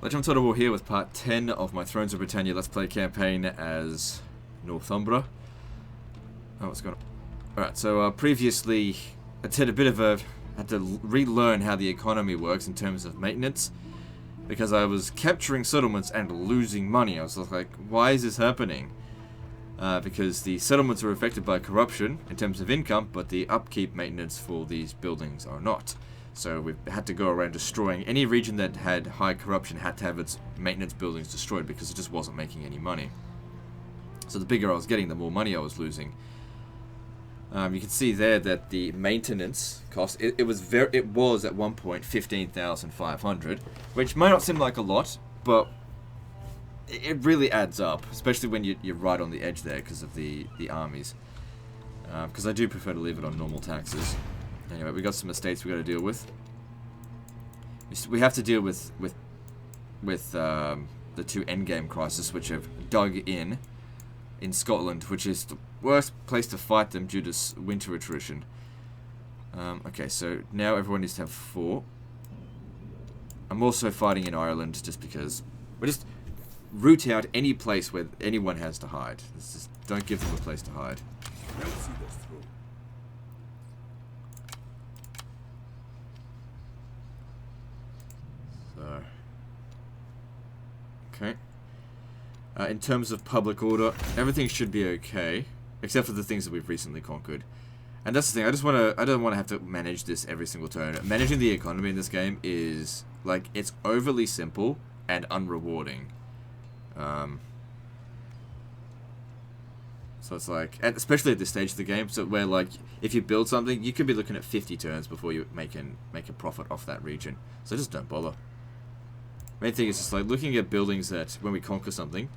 Legend of Total War here with part 10 of my Thrones of Britannia Let's Play campaign as Northymbre. Oh, what's going on? Alright, so previously I did a bit of a... had to relearn how the economy works in terms of maintenance. Because I was capturing settlements and losing money. I was like, why is this happening? Because the settlements are affected by corruption in terms of income, but the upkeep maintenance for these buildings are not. So we've had to go around destroying any region that had high corruption had to have its maintenance buildings destroyed because it just wasn't making any money. So the bigger I was getting, the more money I was losing. You can see there that the maintenance cost, it was at one point 15,500, which might not seem like a lot, but it really adds up, especially when you're right on the edge there because of the armies. Because I do prefer to leave it on normal taxes. Anyway, we got some estates we got to deal with. We have to deal with the two endgame crises, which have dug in Scotland, which is the worst place to fight them due to winter attrition. Okay, so now everyone needs to have 4. I'm also fighting in Ireland just because we just root out any place where anyone has to hide. Just don't give them a place to hide. We'll see this through. So, okay. In terms of public order, everything should be okay, except for the things that we've recently conquered. And that's the thing. I don't want to have to manage this every single turn. Managing the economy in this game is like it's overly simple and unrewarding. So it's like, and especially at this stage of the game, so where like if you build something, you could be looking at 50 turns before you make a profit off that region. So just don't bother. Main thing is just like looking at buildings that when we conquer something,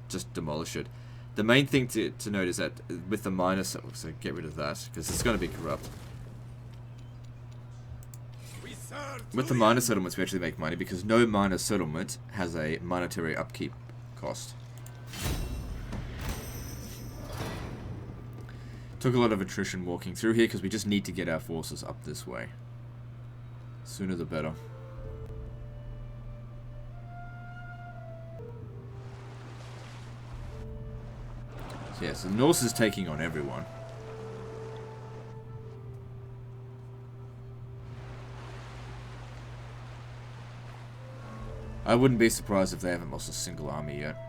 just demolish it. The main thing to note is that with the minor settlements, so get rid of that because it's going to be corrupt. With the minor settlements, we actually make money because no minor settlement has a monetary upkeep cost. Took a lot of attrition walking through here because we just need to get our forces up this way. Sooner the better. So yeah, so the Norse is taking on everyone. I wouldn't be surprised if they haven't lost a single army yet.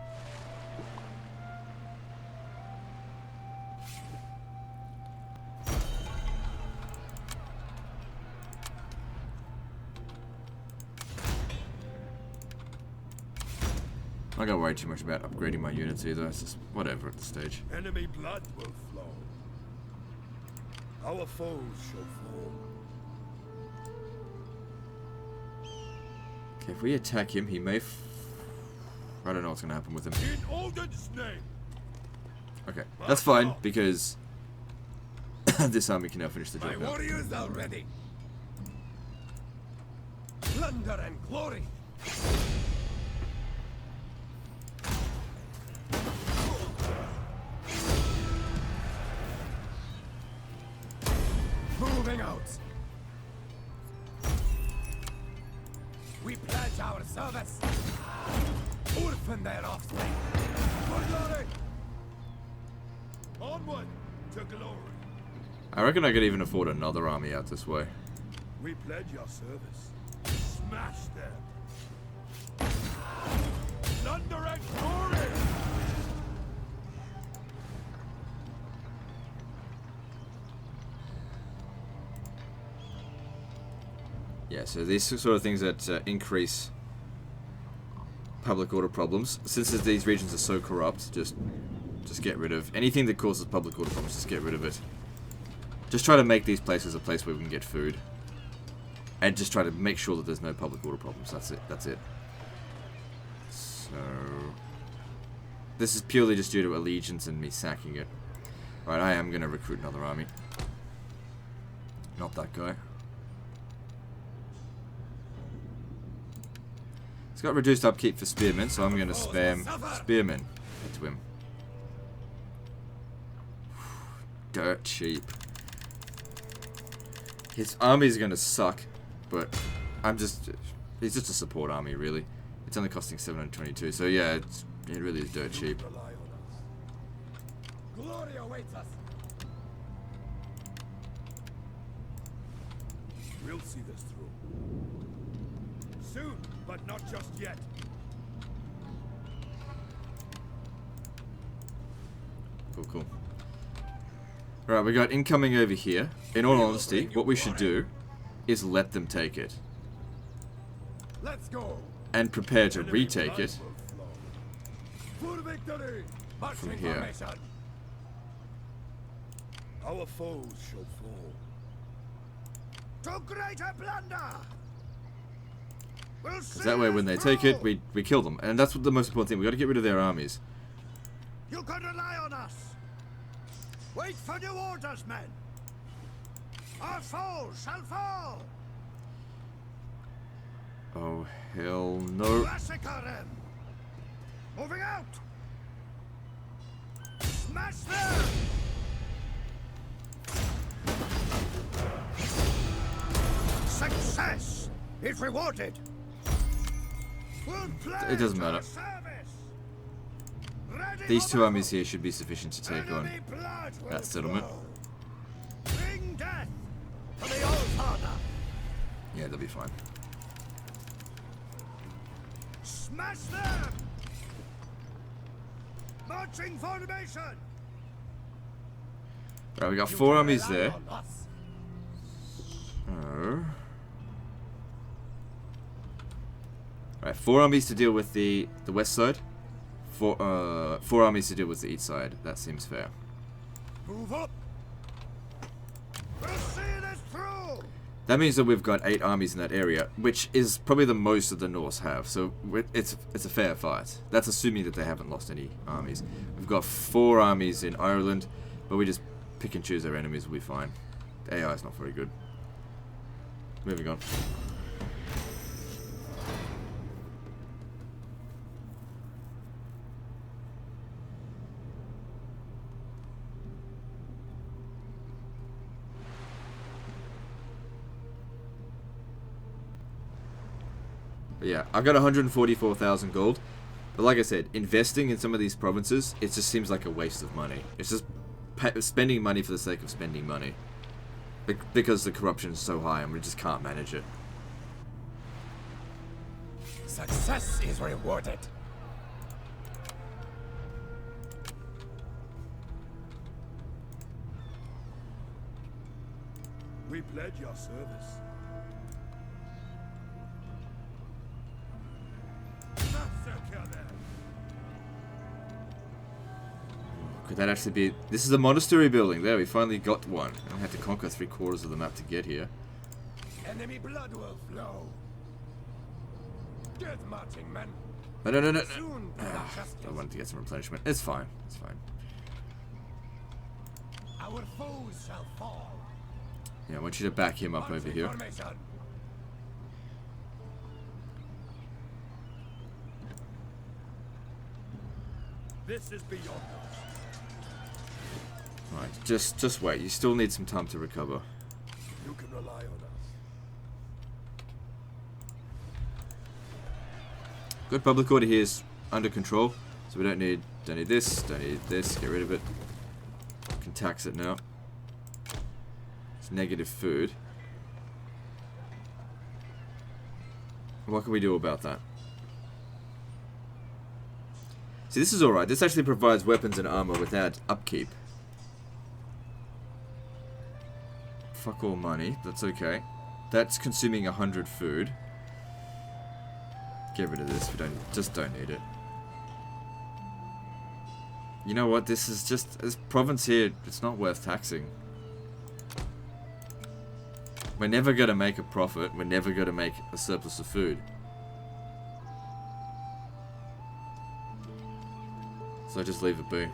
I don't worry too much about upgrading my units either. It's just whatever at this stage. Enemy blood will flow. Our foes shall fall. Okay, if we attack him, he may. I don't know what's gonna happen with him. In Odin's name. Okay, that's fine because this army can now finish the My job. Now. warriors are ready. Plunder and glory. Moving out. We pledge our service. Orphan their offspring. For glory. Onward to glory. I reckon I could even afford another army out this way. We pledge your service. Smash them. Thunder and glory. Yeah, so these sort of things that increase public order problems. Since these regions are so corrupt, just get rid of anything that causes public order problems. Just get rid of it. Just try to make these places a place where we can get food, and just try to make sure that there's no public order problems. That's it. That's it. So this is purely just due to allegiance and me sacking it. Right, I am gonna recruit another army. Not that guy. It's got reduced upkeep for spearmen, so I'm going to spam spearmen into him. Dirt cheap. His army is going to suck, but he's just a support army, really. It's only costing 722, so yeah, it really is dirt cheap. Rely on us. Glory awaits us. We'll see this through. Soon, but not just yet. Cool, cool. Alright, we got incoming over here. In all honesty, what we should do is let them take it. Let's go. And prepare to retake it For victory. from here. Our foes shall fall. To greater plunder. Because that way when they take it, we kill them. And that's what the most important thing. We got to get rid of their armies. You can rely on us. Wait for new orders, men. Our foes shall fall. Oh, hell no. Massacre them. Moving out. Smash them. Success is rewarded. We'll It doesn't matter. These two armies here should be sufficient to take on that settlement. Bring death to the old father. Yeah, they'll be fine. Smash them. Marching formation. Right, we got 4 armies there. Right, 4 armies to deal with the west side. 4 armies to deal with the east side. That seems fair. Move up. We'll see this through. That means that we've got 8 armies in that area, which is probably the most that the Norse have. So it's a fair fight. That's assuming that they haven't lost any armies. We've got 4 armies in Ireland, but we just pick and choose our enemies. We'll be fine. The AI is not very good. Moving on. But yeah, I've got 144,000 gold. But like I said, investing in some of these provinces, it just seems like a waste of money. It's just spending money for the sake of spending money. Because the corruption is so high and we just can't manage it. Success is rewarded. We pledge your service. Massacre them. Could that actually be... This is a monastery building. There, we finally got one. I had to conquer 3/4 of the map to get here. Enemy blood will flow. Get marching, men. Oh, no, no, no, no. Soon, I wanted to get some replenishment. It's fine. It's fine. Our foes shall fall. Yeah, I want you to back him up over here. Formation. This is beyond us. Right, just wait. You still need some time to recover. You can rely on us. Good, public order here is under control, so we don't need this, don't need this. Get rid of it. Can tax it now. It's negative food. What can we do about that? See, this is alright. This actually provides weapons and armor without upkeep. Fuck all money. That's okay. That's consuming 100 food. Get rid of this. We don't need it. You know what? This is just... This province here, it's not worth taxing. We're never going to make a profit. We're never going to make a surplus of food. So just leave it be.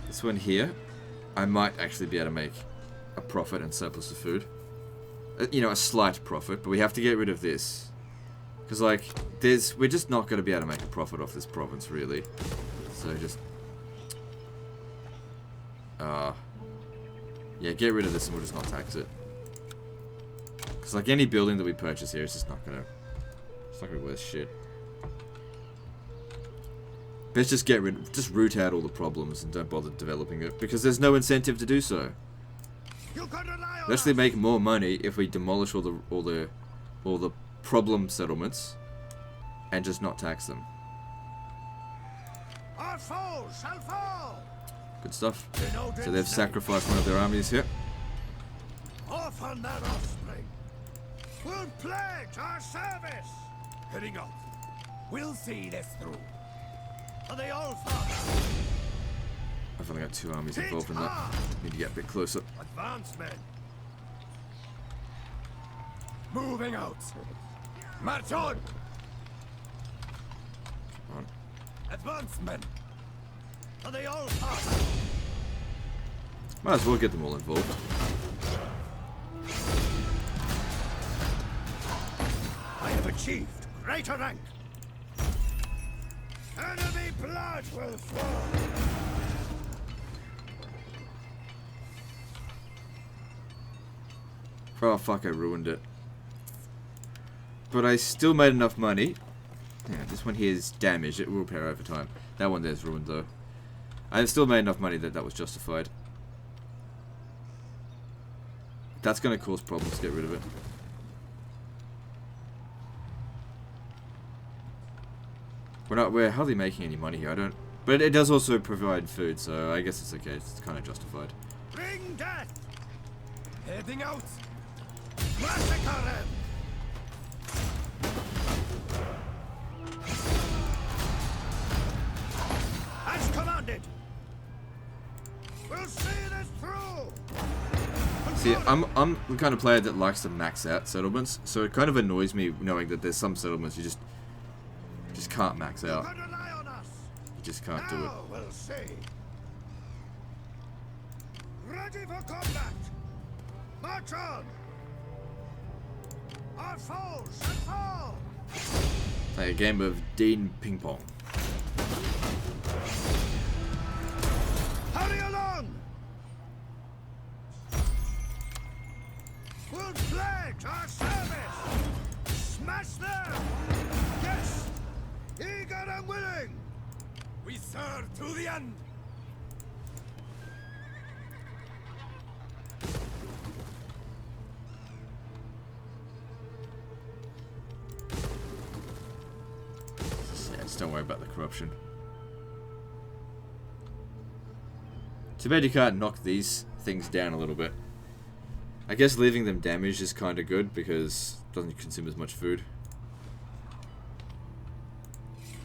This one here, I might actually be able to make a profit and surplus of food. You know, a slight profit, but we have to get rid of this. Because, like, we're just not going to be able to make a profit off this province, really. So just... yeah, get rid of this and we'll just not tax it. Because like any building that we purchase here is just not gonna... It's not gonna be worth shit. Let's just just root out all the problems and don't bother developing it. Because there's no incentive to do so. We'll actually make more money if we demolish all the problem settlements and just not tax them. Our foes shall fall. Good stuff. So they've sacrificed one of their armies here. Off on their offspring. We'll pledge our service. Heading out. We'll see this through. For the old father. I've only got 2 armies involved in that. Need to get a bit closer. Advance, men. Moving out. March on. Come on. Advance, men. For the old father. Might as well get them all involved. I have achieved greater rank. Enemy blood will flow. Oh fuck, I ruined it. But I still made enough money. Yeah, this one here is damaged. It will repair over time. That one there's ruined though. I still made enough money that was justified. That's going to cause problems to get rid of it. We're hardly making any money here. I don't. But it does also provide food, so I guess it's okay. It's kind of justified. Bring death. Heading out. Massacre them. As commanded. We'll see this through. See, I'm the kind of player that likes to max out settlements, so it kind of annoys me knowing that there's some settlements you just can't max out. You just can't do it. We'll see. Ready for combat. March on. Our foes shall fall. Play a game of Dean Ping Pong. Hurry along. We'll pledge our service. Smash them. Yes. Eager and willing. We serve to the end. Yeah, just don't worry about the corruption. Too bad you can't knock these things down a little bit. I guess leaving them damaged is kind of good because it doesn't consume as much food.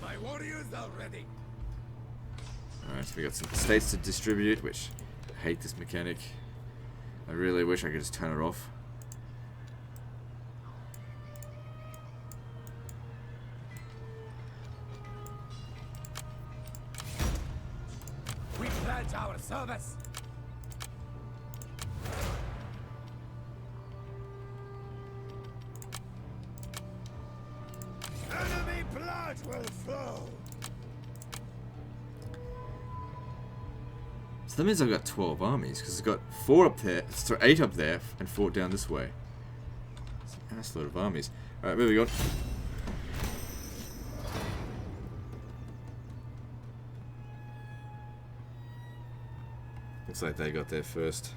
My warriors are ready. Alright, so we got some estates to distribute, which I hate this mechanic. I really wish I could just turn it off. We pledge our service. Enemy blood will flow. So that means I've got 12 armies, because I've got 4 up there, so 8 up there, and 4 down this way. It's an ass load of armies. Alright, moving on. Looks like they got there first.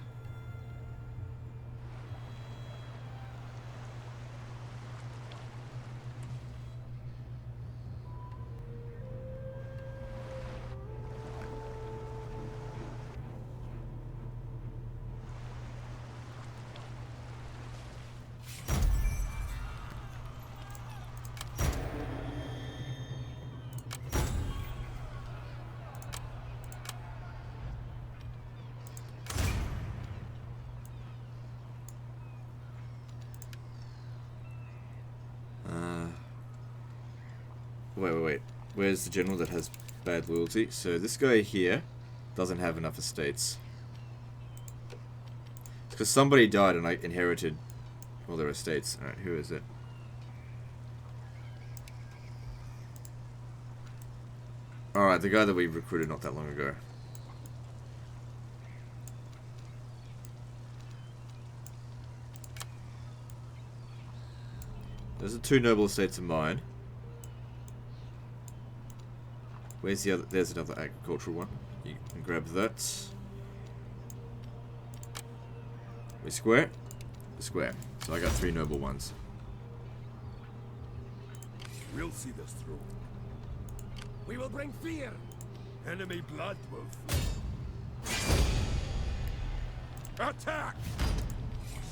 Wait. Where's the general that has bad loyalty? So this guy here doesn't have enough estates. It's because somebody died and I inherited all their estates. Alright, who is it? Alright, the guy that we recruited not that long ago. Those are 2 noble estates of mine. Where's the other? There's another agricultural one. You can grab that. We square? Square. So I got 3 noble ones. We'll see this through. We will bring fear. Enemy blood will flow. Attack!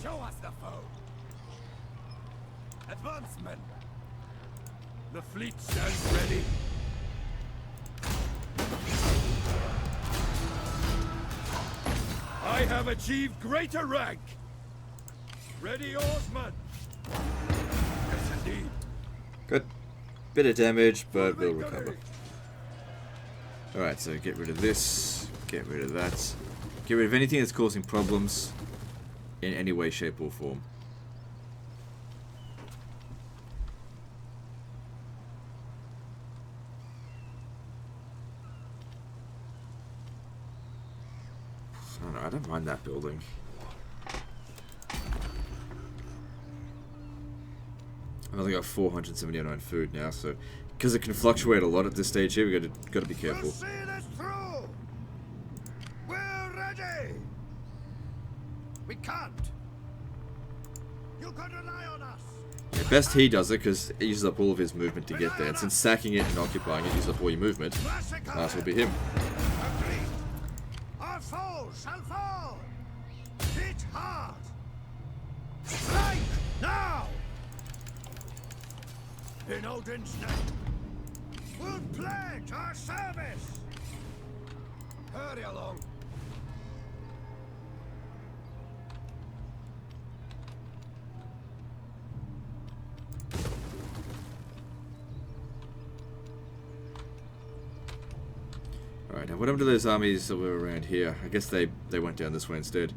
Show us the foe. Advance, men. The fleet stands ready. I have achieved greater rank. Ready, oarsman. Yes, indeed. Good. Bit of damage, but we'll recover. Alright, so get rid of this. Get rid of that. Get rid of anything that's causing problems in any way, shape, or form. I don't mind that building. I've only got 479 food now, so because it can fluctuate a lot at this stage here, we got to be careful. We'll see this through. We're ready. We can't. You can rely on us. Yeah, best he does it because it uses up all of his movement to get there. And since sacking it and occupying it uses up all your movement, last will be him. Agreed. Our foes shall fall. Hit hard. Strike now. In Odin's name, we'll pledge our service. Hurry along. Alright, now what happened to those armies that were around here? I guess they went down this way instead.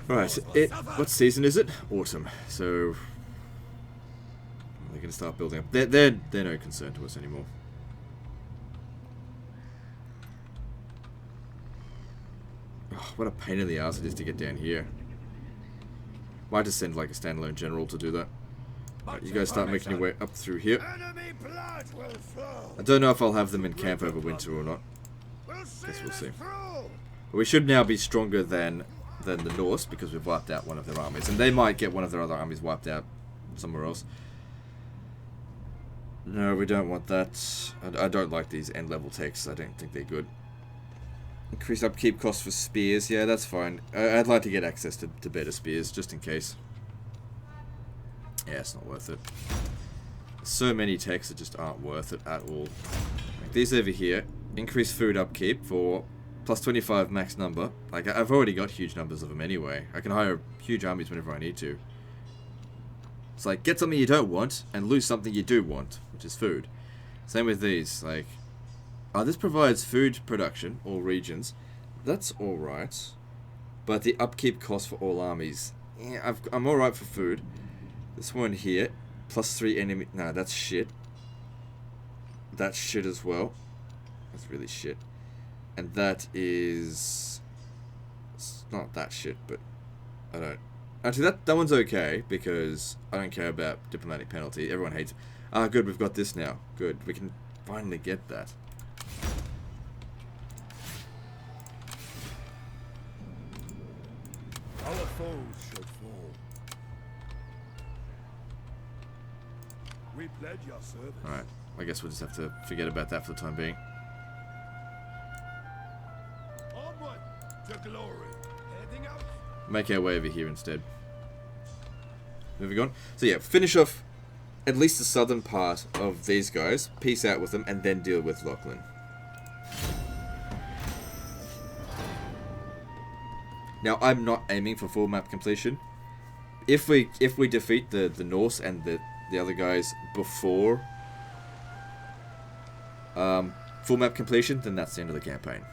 Alright, what season is it? Autumn. So they're gonna start building up. They're no concern to us anymore. Oh, what a pain in the ass it is to get down here. Might just send like a standalone general to do that. Right, you guys start making your way up through here. Enemy blood will flow. I don't know if I'll have them in camp over winter or not. Guess we'll see. But we should now be stronger than the Norse because we've wiped out one of their armies, and they might get one of their other armies wiped out somewhere else. No, we don't want that. I don't like these end level texts. I don't think they're good. Increase upkeep costs for spears. Yeah, that's fine. I'd like to get access to better spears just in case. Yeah, it's not worth it. So many techs that just aren't worth it at all. Like these over here, increase food upkeep for plus 25 max number. Like I've already got huge numbers of them anyway. I can hire huge armies whenever I need to. It's like get something you don't want and lose something you do want, which is food. Same with these. Like, this provides food production, all regions. That's all right, but the upkeep cost for all armies. Yeah, I'm all right for food. This one here, plus 3 enemy. Nah, that's shit. That's shit as well. That's really shit. And that is. It's not that shit, but I don't. Actually, that one's okay because I don't care about diplomatic penalty. Everyone hates. Ah, good. We've got this now. Good. We can finally get that. Our foes should fall. We pledge your service. Alright, I guess we'll just have to forget about that for the time being. Onward to glory. Heading out. Make our way over here instead. Moving on. So yeah, finish off at least the southern part of these guys, peace out with them, and then deal with Lachlan. Now, I'm not aiming for full map completion. If we defeat the Norse and the other guys before full map completion, then that's the end of the campaign.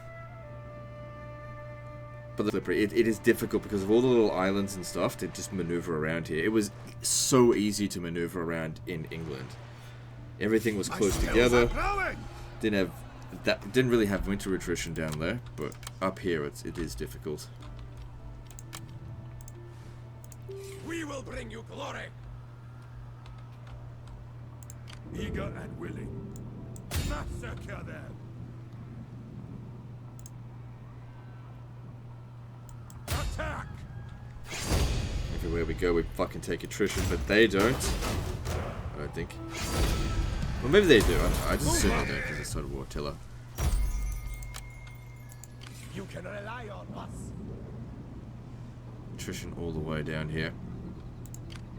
But it is difficult because of all the little islands and stuff to just maneuver around here. It was so easy to maneuver around in England. Everything was close together. Didn't really have winter attrition down there, but up here it is difficult. We will bring you glory. eager and willing. Massacre them. Attack! Everywhere we go, we fucking take attrition, but they don't. I don't think. Well, maybe they do. I just assume they don't because it's sort of war tiller. You can rely on us. Attrition all the way down here.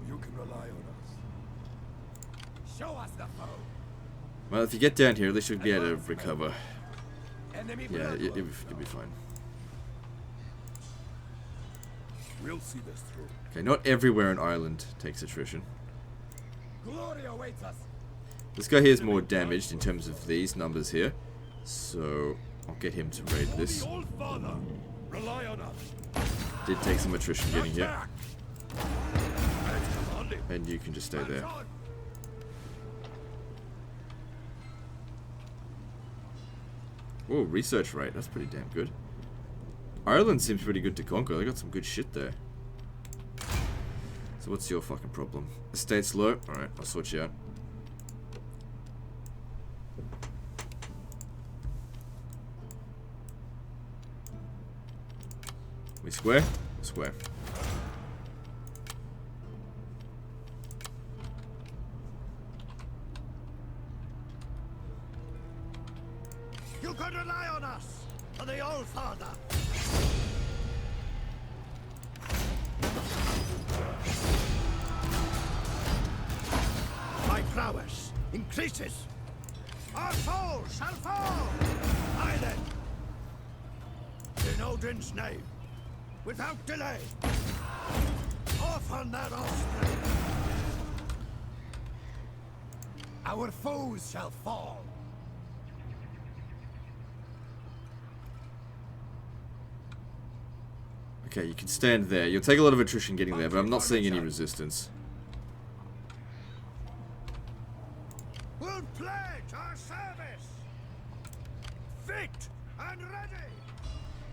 You can rely on us. Show us the foe. Well, if you get down here, at least you'll be able to recover. Enemy Yeah, blood. you'll be fine. We'll see this through. Okay, not everywhere in Ireland takes attrition. Glory awaits us. This guy here is more damaged in terms of these numbers here, so I'll get him to raid this. The old father. Rely on us. Did take some attrition getting here, Attack! It's commanded. and you can just stay there. Hands on. Oh, research rate, that's pretty damn good. Ireland seems pretty good to conquer, they got some good shit there. So what's your fucking problem? Estate's low? Alright, I'll sort you out. We square? Square. You can rely on us. For the old father. My prowess increases. Our foe shall fall. Aye then. In Odin's name, without delay, off on that offspring. Our foes shall fall. Okay, you can stand there. You'll take a lot of attrition getting there, but I'm not seeing any resistance. We'll pledge our service. Fit and ready.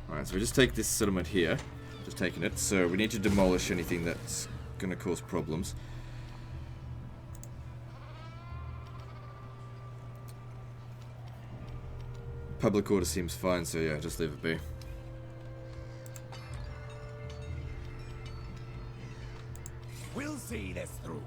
Alright, so we just take this settlement here. Just taking it. So we need to demolish anything that's going to cause problems. Public order seems fine, so yeah, just leave it be. We'll see this through.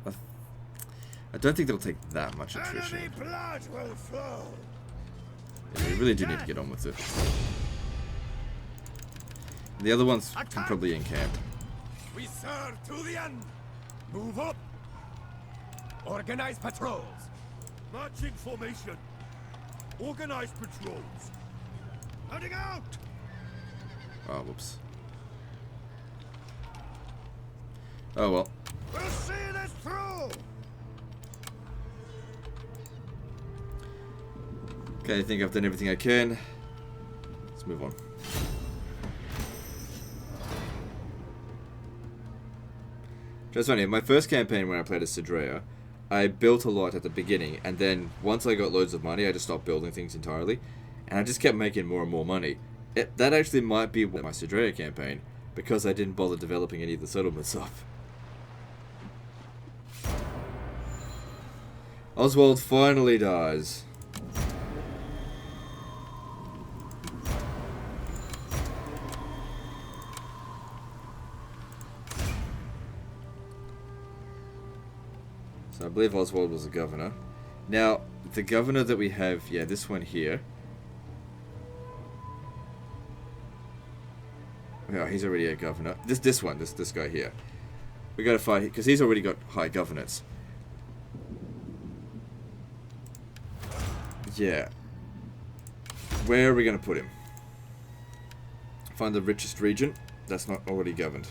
I don't think they'll take that much attrition. Enemy blood will flow. Yeah, we really do need to get on with it. The other ones can probably encamp. We serve to the end. Move up. Organize patrols. Marching formation. Organize patrols. Heading out. Oh, whoops. Oh well. We'll see this through. Okay, I think I've done everything I can. Let's move on. Just funny, in my first campaign when I played as Sidrea, I built a lot at the beginning, and then once I got loads of money, I just stopped building things entirely, and I just kept making more and more money. That actually might be my Sidrea campaign, because I didn't bother developing any of the settlements up. Oswald finally dies. So I believe Oswald was the governor. Now, the governor that we have, yeah, this one here. Oh, he's already a governor. This guy here. We gotta fight, because he's already got high governance. Yeah. Where are we gonna put him? Find the richest region that's not already governed.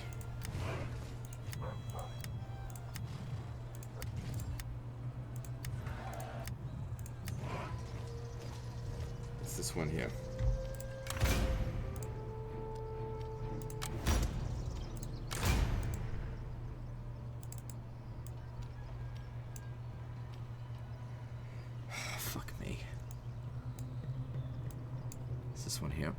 It's this one here. Fuck me. It's this one here.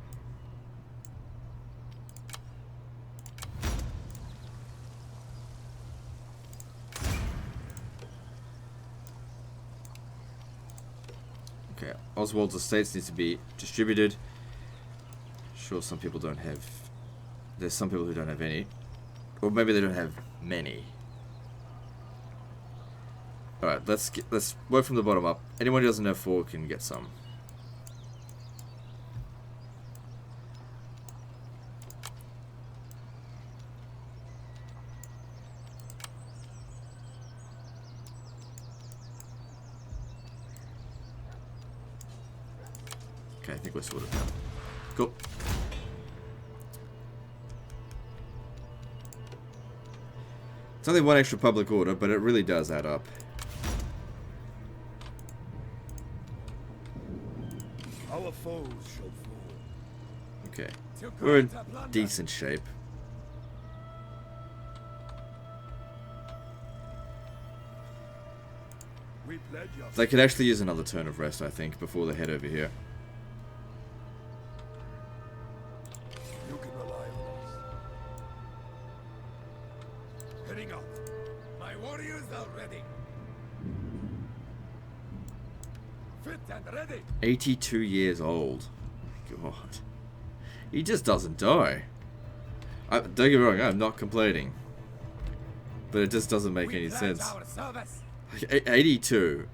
Oswald's estates need to be distributed. Sure, some people don't have... There's some people who don't have any. Or maybe they don't have many. Alright, let's work from the bottom up. Anyone who doesn't have 4 can get some. Okay, I think we're sorted now. Cool. It's only 1 extra public order, but it really does add up. Our foes shall fall. Okay. We're in decent shape. We pledge our They could actually use another turn of rest, I think, before they head over here. You can rely on us. Heading up. My warriors are ready. Fit and ready. 82 years old. God. He just doesn't die. Don't get me wrong, I'm not complaining. But it just doesn't make any sense. Like, 82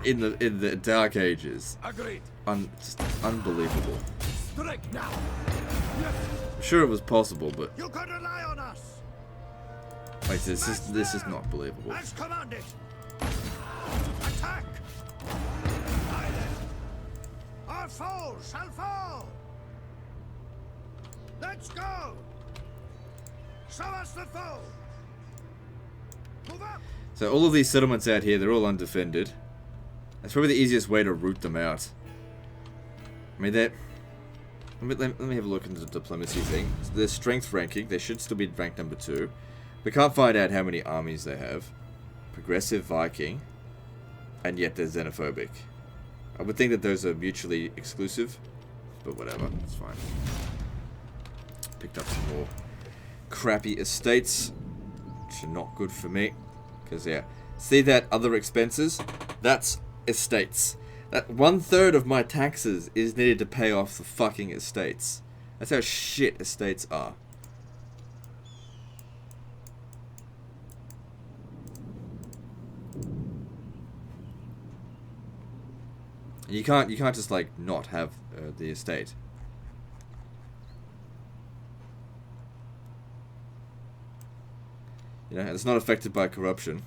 in the Dark Ages. Agreed. Just unbelievable. Strike now. Yes. I'm sure it was possible, but You can rely on us. like this is not believable. As commanded. Attack. Aye then. Our foes shall fall. Let's go. Show us the foe. Move up. So all of these settlements out here, they're all undefended. That's probably the easiest way to root them out. I mean, that. Let me have a look into the diplomacy thing. So their strength ranking, they should still be ranked number 2. We can't find out how many armies they have. Progressive Viking. And yet they're xenophobic. I would think that those are mutually exclusive. But whatever, it's fine. Picked up some more crappy estates. Which are not good for me. Because, yeah. See that other expenses? That's estates. That 1/3 of my taxes is needed to pay off the fucking estates. That's how shit estates are. You can't just like not have the estate. You know, it's not affected by corruption.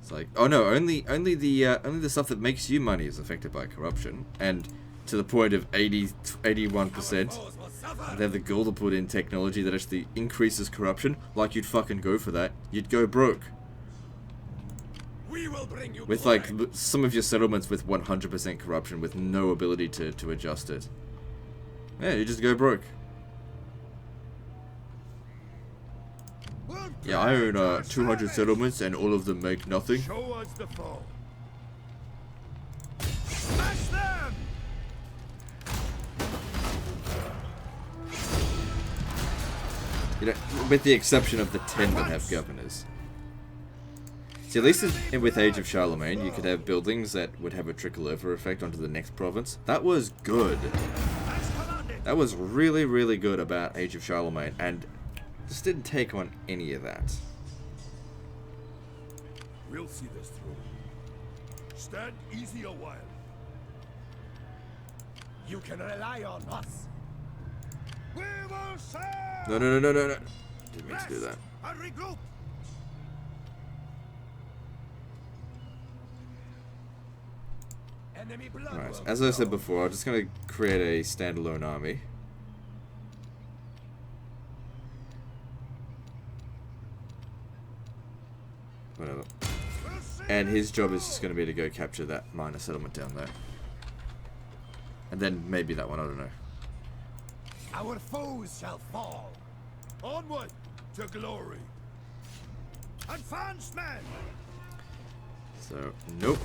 It's like, oh no, only the stuff that makes you money is affected by corruption, and to the point of 81%. They have the goal to put in technology that actually increases corruption. Like you'd fucking go for that. You'd go broke. We will bring you with like some of your settlements with 100% corruption with no ability to adjust it. Yeah, you just go broke. Yeah, I own 200 settlements and all of them make nothing. Show us the foe. Smash them! You know, with the exception of the 10 that have governors. See, at least with Age of Charlemagne, you could have buildings that would have a trickle-over effect onto the next province. That was good. That was really, really good about Age of Charlemagne, and just didn't take on any of that. We'll see this through. Stand easy a while. You can rely on us. We will serve. No. Didn't mean to do that. And regroup. Enemy blood. Right, as I said before, I'm just going to create a standalone army. Whatever. And his job is just going to be to go capture that minor settlement down there. And then maybe that one, I don't know. Our foes shall fall. Onward to glory. Advance, men. So, nope.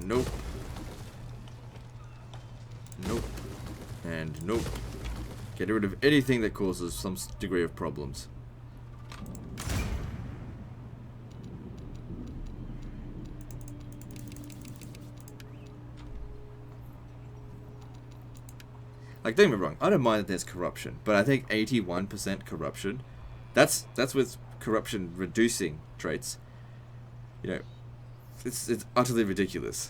Nope. Nope. And nope. Get rid of anything that causes some degree of problems. Like, don't get me wrong, I don't mind that there's corruption, but I think 81% corruption, that's with corruption reducing traits. You know, it's utterly ridiculous.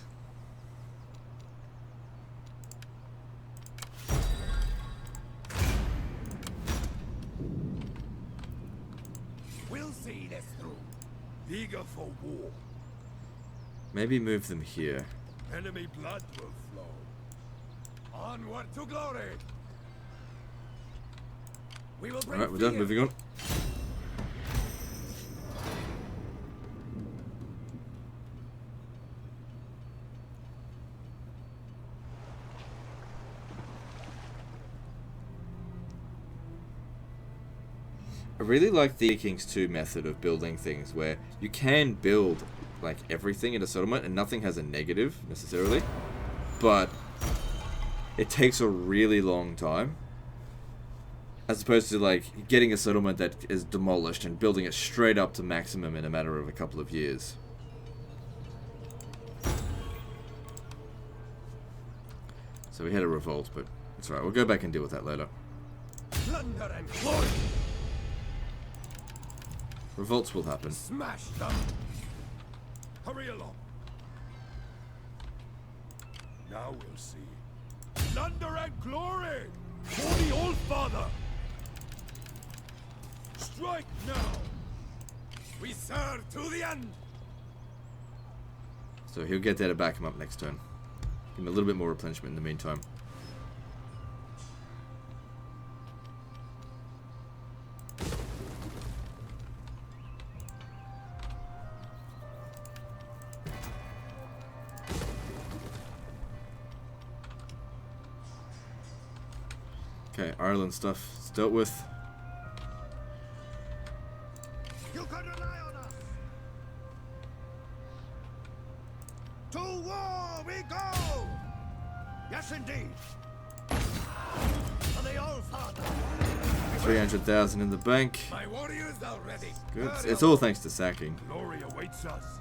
We'll see this through. Eager for war. Maybe move them here. Enemy blood will flow. Onward to glory. We will bring Alright, we're done. fear. Moving on. I really like the Kings 2 method of building things where you can build like everything in a settlement and nothing has a negative necessarily, but it takes a really long time as opposed to like getting a settlement that is demolished and building it straight up to maximum in a matter of a couple of years. So we had a revolt, but it's alright, we'll go back and deal with that later. Plunder and glory. Revolts will happen. Smash them. Hurry along. Now we'll see. Plunder and glory for the Old Father. Strike now. We serve to the end. So he'll get there to back him up next turn. Give him a little bit more replenishment in the meantime. Okay, Ireland stuff is dealt with. You can rely on us. To war we go. Yes, indeed. For the Old Father. 300,000 in the bank. My warriors are ready. Good. It's all thanks to sacking. Glory awaits us.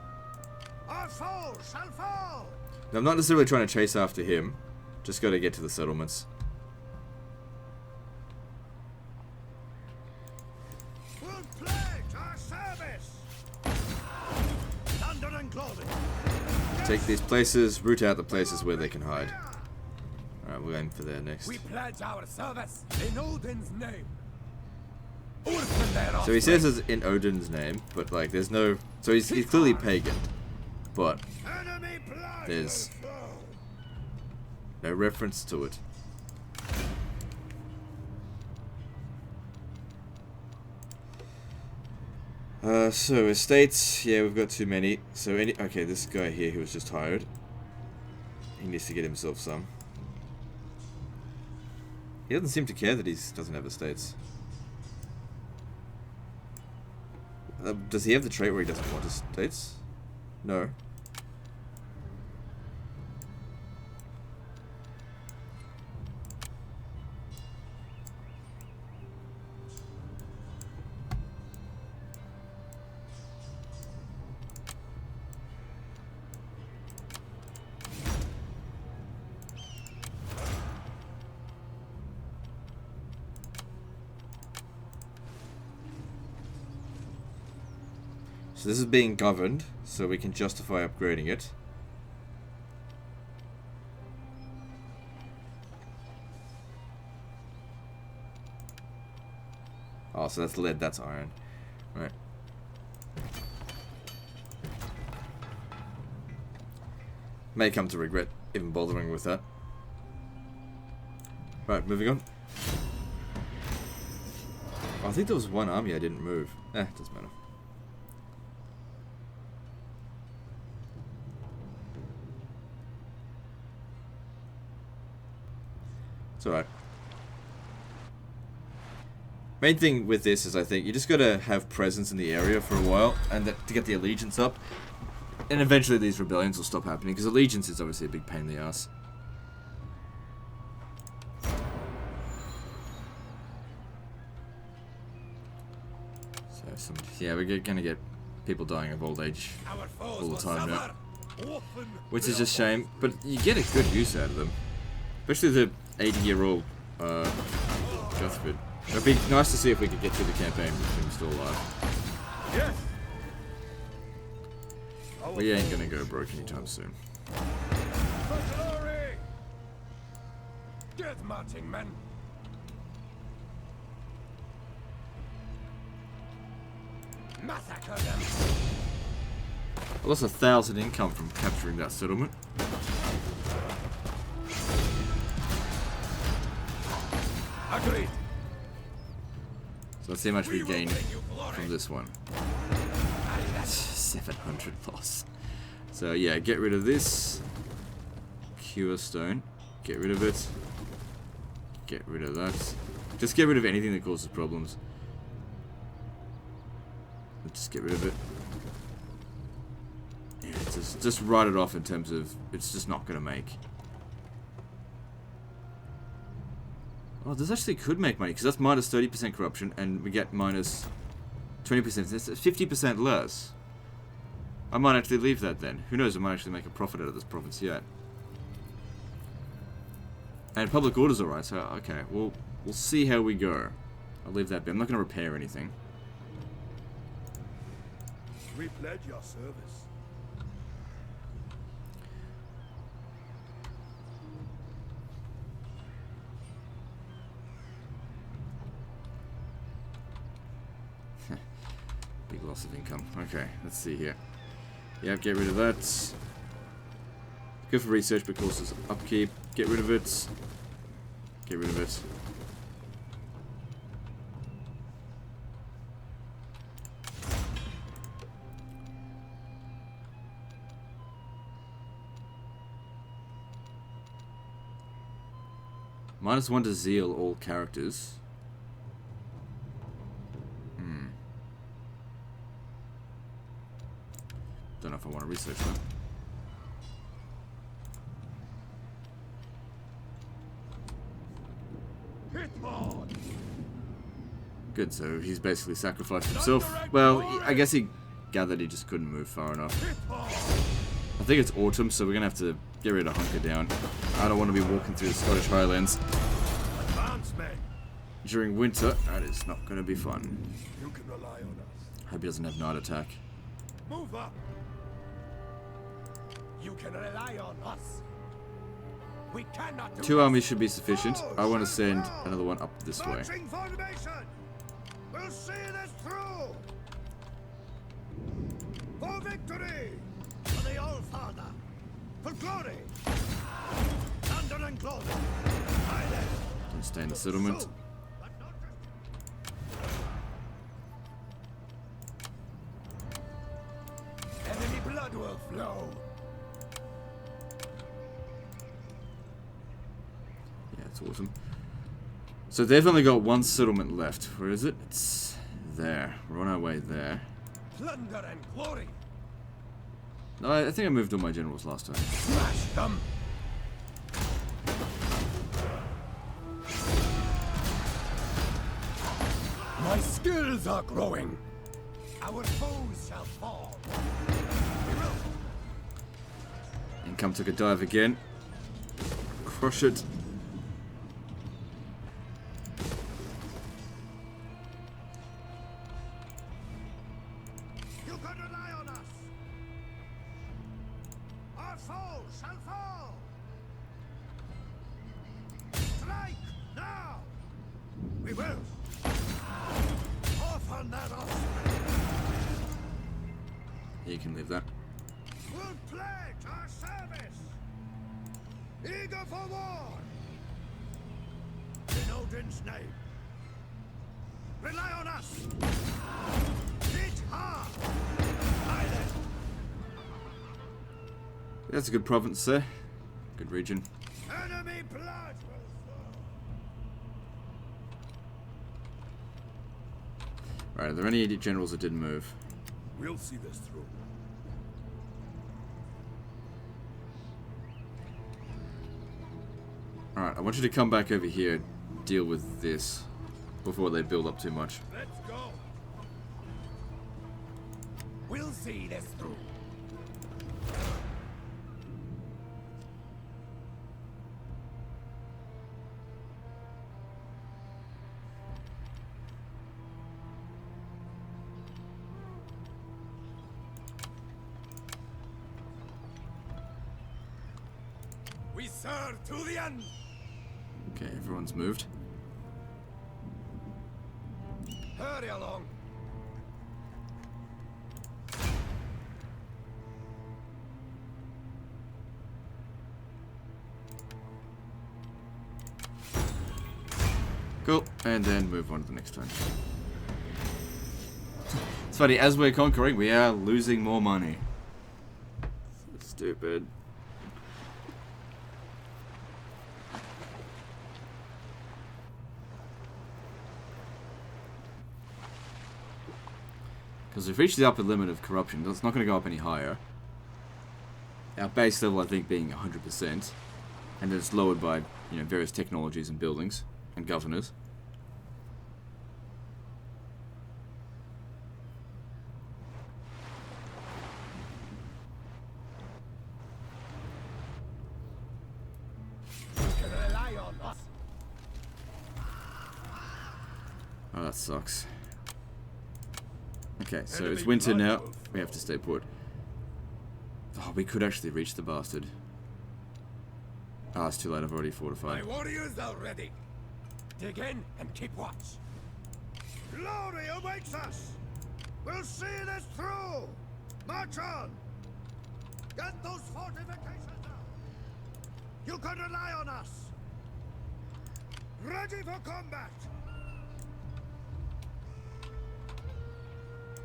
Our foe shall fall. Now, I'm not necessarily trying to chase after him. Just got to get to the settlements. We'll pledge our service. Thunder and glory. Take these places, root out the places where they can hide. Alright, we're going for there next. We pledge our service in Odin's name. So he says it's in Odin's name, but like there's no... So he's clearly pagan, but there's no reference to it. So estates, yeah, we've got too many. So okay, this guy here who was just hired, he needs to get himself some. He doesn't seem to care that he doesn't have estates. Does he have the trait where he doesn't want estates? No. So this is being governed, so we can justify upgrading it. Oh, so that's lead, that's iron. Right. May come to regret even bothering with that. Right, moving on. Oh, I think there was one army I didn't move. Doesn't matter. It's alright. Main thing with this is I think you just gotta have presence in the area for a while and to get the allegiance up. And eventually these rebellions will stop happening because allegiance is obviously a big pain in the ass. So yeah, we're gonna get people dying of old age all the time now. Which is a shame, but you get a good use out of them. Especially the 80-year-old Cuthbert. It'd be nice to see if we could get through the campaign with him still alive. Yes. We ain't gonna go broke anytime soon. For glory! Death marching men. Massacre them. I lost 1,000 income from capturing that settlement. Agreed. So let's see how much we gain from this one. 700 loss. So yeah, get rid of this. Cure stone. Get rid of it. Get rid of that. Just get rid of anything that causes problems. Just get rid of it. Yeah, just write it off in terms of it's just not going to make. Oh, this actually could make money because that's minus 30% corruption and we get minus 20%. That's 50% less. I might actually leave that then. Who knows, I might actually make a profit out of this province yet. And public order's alright, so okay, we'll see how we go. I'll leave that be. I'm not going to repair anything. We pledge your service. Big loss of income. Okay, let's see here. Yeah, get rid of that. Good for research, but causes upkeep. Get rid of it. Get rid of it. -1 to zeal all characters. Don't know if I want to research that. Good, so he's basically sacrificed himself. Well, I guess he gathered he just couldn't move far enough. I think it's autumn, so we're going to have to get ready to hunker down. I don't want to be walking through the Scottish Highlands during winter. That is not going to be fun. You can rely on us. Hope he doesn't have night attack. Move up. You can rely on us. We cannot do 2 armies should be sufficient. I want to send another one up this way. Marching formation. We'll see this through. For victory. For the All Father. For glory. Thunder and glory. Don't stay in the settlement. Enemy blood will flow. Yeah, it's awesome. So they've only got 1 settlement left. Where is it? It's there. We're on our way there. Plunder and glory. No, I think I moved all my generals last time. Smash them. My skills are growing. Our foes shall fall. Income took a dive again. Crush it. You can rely on us. Our foes shall fall. Strike now. We will. Off on that offspring. You can leave that. We'll pledge our service. Eager for war. In Odin's name. Rely on us. Hit hard. Aye then. That's a good province there. Good region. Enemy blood will flow. Right, are there any generals that didn't move? We'll see this through. Alright, I want you to come back over here, deal with this, before they build up too much. Let's go. We'll see this through. sir, to the end. Okay, everyone's moved. Hurry along. Cool, and then move on to the next turn. It's funny, as we're conquering, we are losing more money. So stupid. Because we've reached the upper limit of corruption, it's not going to go up any higher. Our base level, I think, being 100%, and it's lowered by, you know, various technologies and buildings and governors. You can rely on us. Oh, that sucks. Okay, so it's winter now. We have to stay put. Oh, we could actually reach the bastard. Ah, it's too late. I've already fortified. My warriors are ready. Dig in and keep watch. Glory awaits us. We'll see this through. March on. Get those fortifications down. You can rely on us. Ready for combat.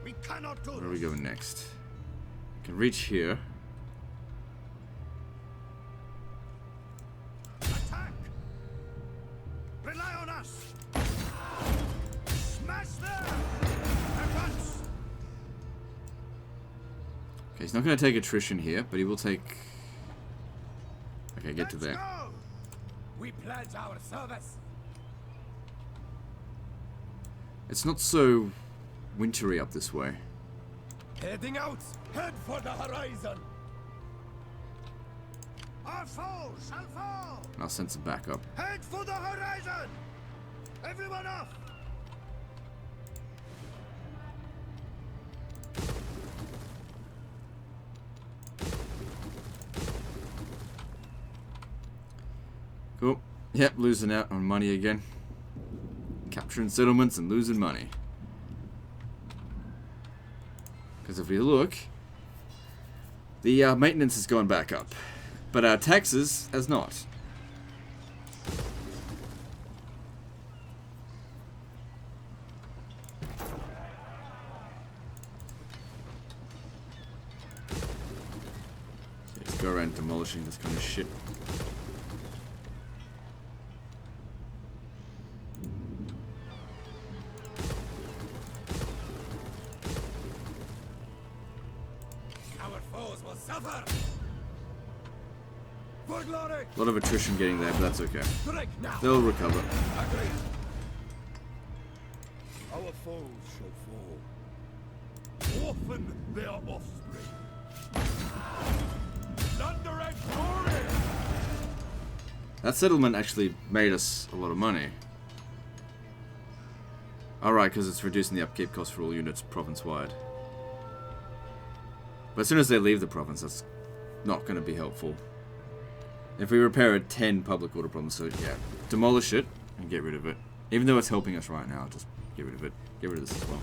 We cannot do this. Where are we going next? We can reach here. Attack! Rely on us! Smash them! Advance! Okay, he's not going to take attrition here, but he will take... Okay, get to there. Go! We pledge our service. It's not so wintry up this way. Heading out! Head for the horizon! Our foes shall fall! I'll send some backup. Head for the horizon! Everyone off! Cool. Yep, losing out on money again. Capturing settlements and losing money. Because if we look, the maintenance has gone back up, but our taxes has not. Let's go around demolishing this kind of shit. Suffer! For glory! A lot of attrition getting there, but that's okay. Strike now! They'll recover. Agreed. Our foes shall fall. Orphan their offspring. Thunder and glory! That settlement actually made us a lot of money. Alright, because it's reducing the upkeep cost for all units province-wide. But as soon as they leave the province, that's not going to be helpful. If we repair a 10 public order problem, so yeah, demolish it and get rid of it. Even though it's helping us right now, just get rid of it. Get rid of this as well.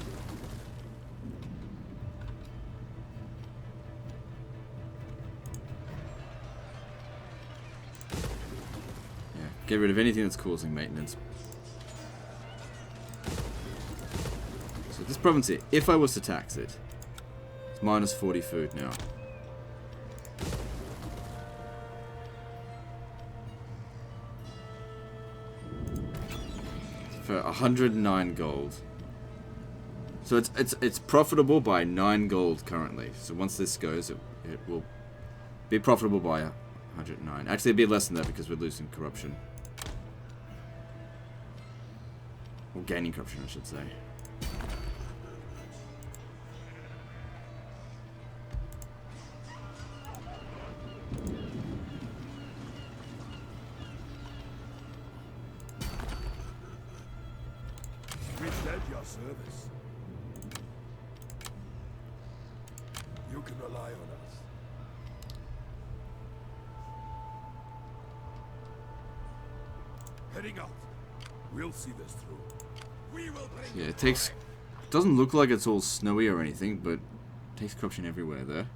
Yeah, get rid of anything that's causing maintenance. So this province here, if I was to tax it, it's minus 40 food now. For 109 gold. So it's profitable by 9 gold currently. So once this goes, it will be profitable by 109. Actually, it'd be less than that because we're losing corruption. Or gaining corruption, I should say. Service. You can rely on us. Heading out. We'll see this through. We will bring Yeah, it takes... Doesn't look like it's all snowy or anything, but it takes corruption everywhere there.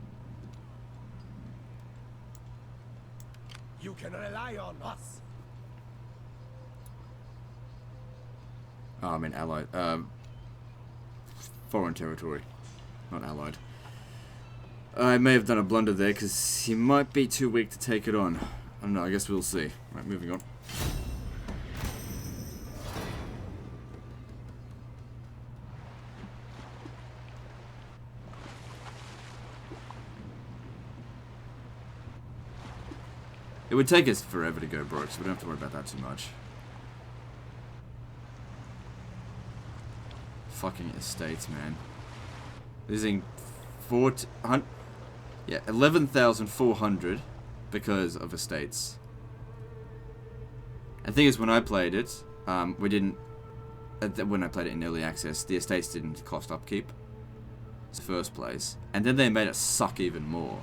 You can rely on us. Oh, I mean allied. Foreign territory. Not allied. I may have done a blunder there, because he might be too weak to take it on. I don't know, I guess we'll see. Right, moving on. It would take us forever to go broke, so we don't have to worry about that too much. Fucking estates, man. Losing 11,400 because of estates. And the thing is, when I played it, we didn't... when I played it in early access, the estates didn't cost upkeep. In the first place. And then they made it suck even more.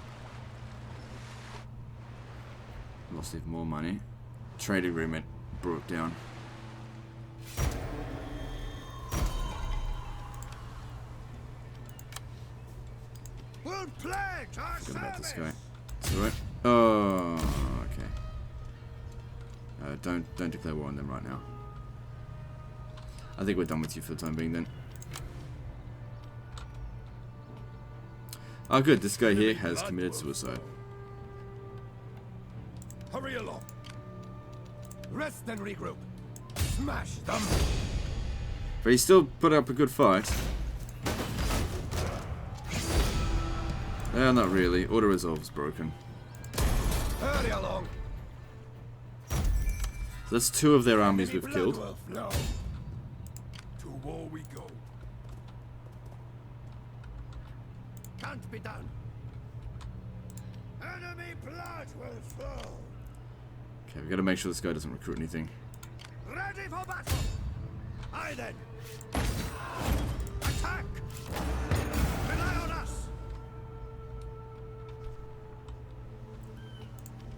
Lost even more money. Trade agreement broke down. We'll pledge our Forget about this service. guy. It's alright. Oh, okay. Don't declare war on them right now. I think we're done with you for the time being then. Oh good, this guy here has committed suicide. Hurry along. Rest and regroup. Smash them. But he still put up a good fight. Not really. Auto resolve's broken. Hurry along. So that's 2 of their armies we've killed. Will flow. To war we go. Can't be done. Enemy blood will flow. Okay, we gotta make sure this guy doesn't recruit anything. Ready for battle. Aye then. Attack. Rely on us.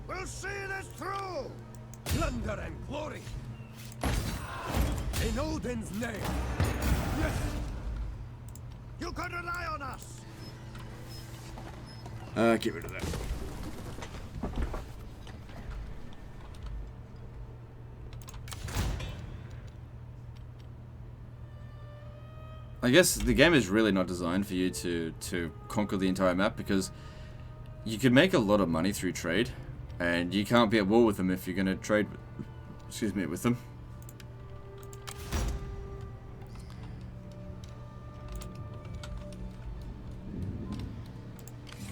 We'll see this through. Plunder and glory. In Odin's name. Yes. You can rely on us. Get rid of that. I guess the game is really not designed for you to conquer the entire map, because you can make a lot of money through trade, and you can't be at war with them if you're going to trade, with them.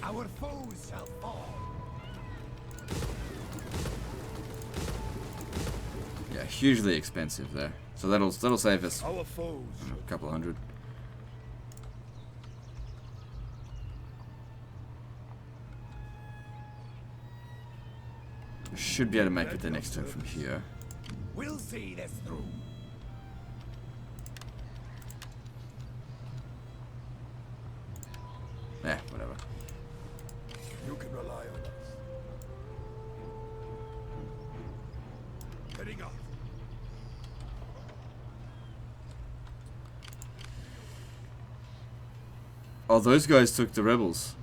Our foes shall fall. Yeah, hugely expensive there. So that'll save us Our foes. a couple hundred. Should be able to make it the next turn from here. We'll see this through. Whatever. You can rely on us. Heading up. Oh, those guys took the rebels.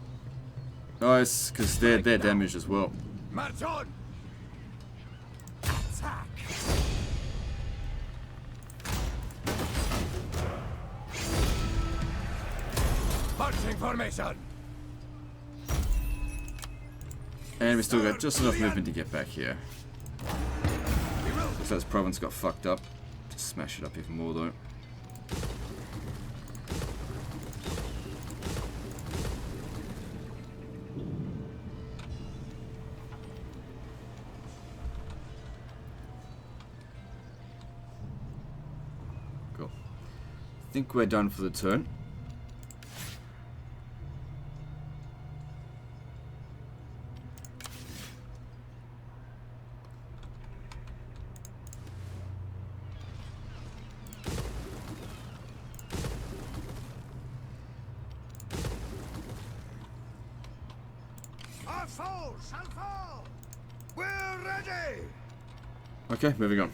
Nice, because they're damaged as well. March on. Attack. Marching formation. And we still got just enough movement to get back here. Looks like this province got fucked up. Just smash it up even more though. Cool. I think we're done for the turn. Our foes shall fall. We're ready. Okay, moving on.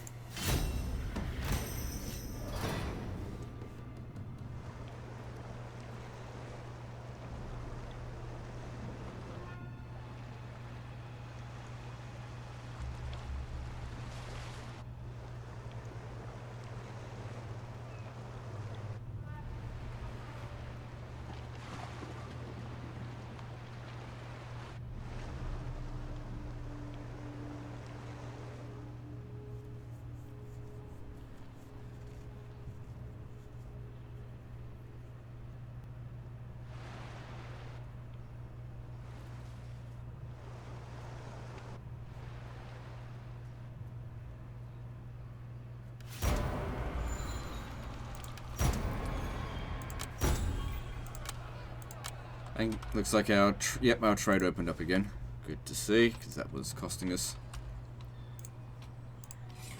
And looks like our our trade opened up again. Good to see, because that was costing us.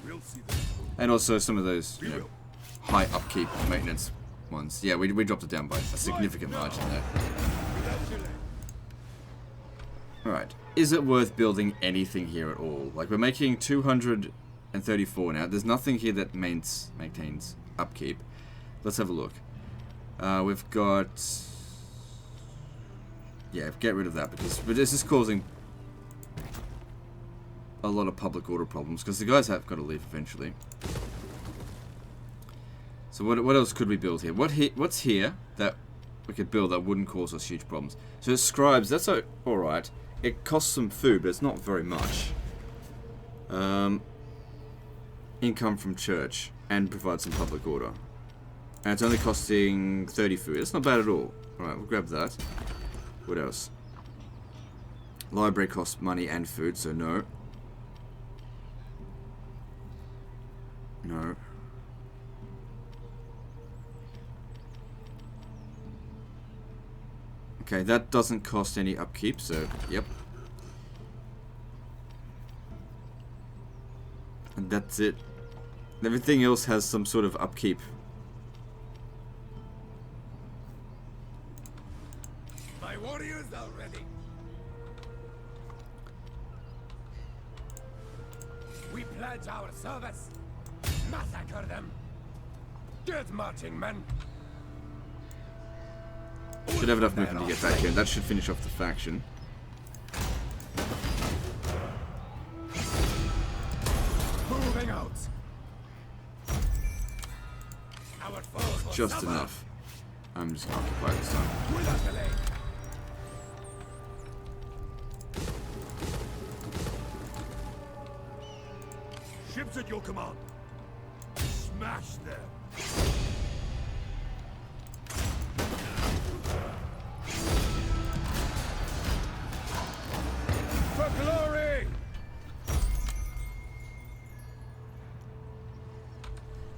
We'll see this. And also some of those, you know, high upkeep maintenance ones. Yeah, we dropped it down by a significant margin there. Alright, is it worth building anything here at all? Like, we're making 234 now. There's nothing here that maintains upkeep. Let's have a look. We've got... Yeah, get rid of that, because this is causing a lot of public order problems, because the guys have got to leave eventually. So what else could we build here? What's here that we could build that wouldn't cause us huge problems? So scribes, that's alright. It costs some food, but it's not very much. Income from church, and provide some public order. And it's only costing 30 food. It's not bad at all. Alright, we'll grab that. What else? Library costs money and food, so no. No. Okay, that doesn't cost any upkeep, so yep. And that's it. Everything else has some sort of upkeep. My warriors are ready. We pledge our service. Massacre them. Get marching, men. Should have enough movement to get back here. That should finish off the faction. Moving out. Our foes will Just suffer. enough. I'm just gonna occupy this time. Without delay. Ships at your command. Smash them. For glory!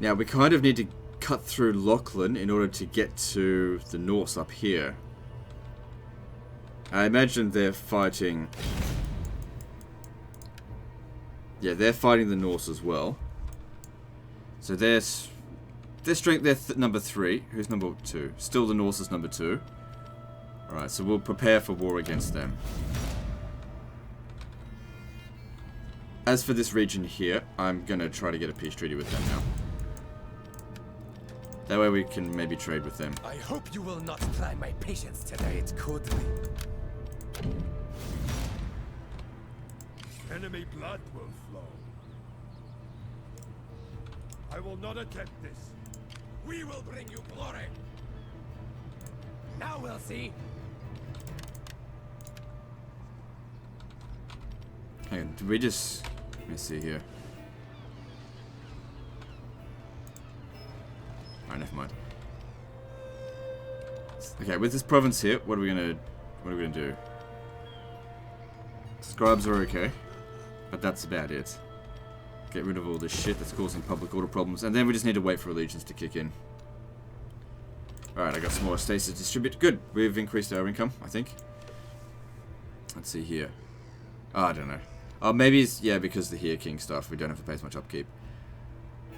Now we kind of need to cut through Lachlan in order to get to the Norse up here. I imagine they're fighting... Yeah, they're fighting the Norse as well. So their strength, they're number 3. Who's number 2? Still the Norse is number 2. Alright, so we'll prepare for war against them. As for this region here, I'm going to try to get a peace treaty with them now. That way we can maybe trade with them. I hope you will not try my patience today. It's coldly. Enemy blood will flow. I will not attempt this. We will bring you glory. Now we'll see. Hang on, did we just... Let me see here. Alright, never mind. Okay, with this province here, what are we gonna do? Scribes are okay, but that's about it. Get rid of all this shit that's causing public order problems, and then we just need to wait for allegiance to kick in. Alright, I got some more estates to distribute. Good, we've increased our income, I think. Let's see here. Oh, I don't know. Oh, maybe it's, yeah, because the Here King stuff, we don't have to pay as much upkeep.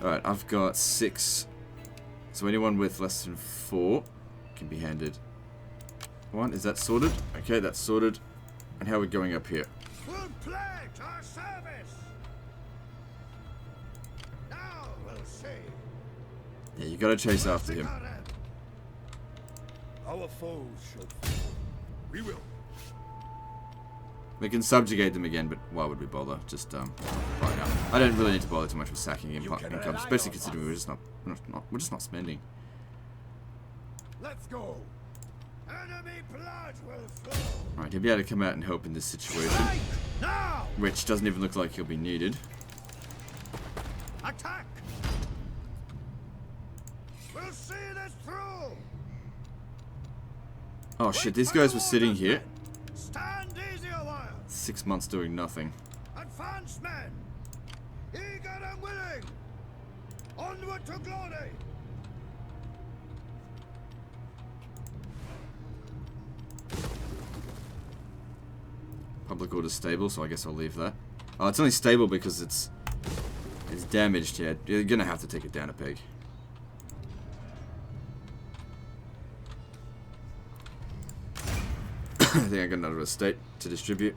Alright, I've got 6. So anyone with less than 4 can be handed 1. Is that sorted? Okay, that's sorted. And how are we going up here? We'll pledge our service. Now we'll see. Yeah, you gotta chase after him. Our foes shall fall. We will. We can subjugate them again, but why would we bother? Just buy now. I don't really need to bother too much with sacking income, especially considering we're just not spending. Let's go. Enemy blood will flow. Right, he'll be able to come out and help in this situation, Now. which doesn't even look like he'll be needed. Attack. We'll see this through. Oh shit, these guys were sitting here Stand easy a while. 6 months doing nothing. Advance, men. Eager and willing. Onward to glory. Public order's stable, so I guess I'll leave that. Oh, it's only stable because it's damaged. Yeah, you're gonna have to take it down a peg. I think I got another estate to distribute.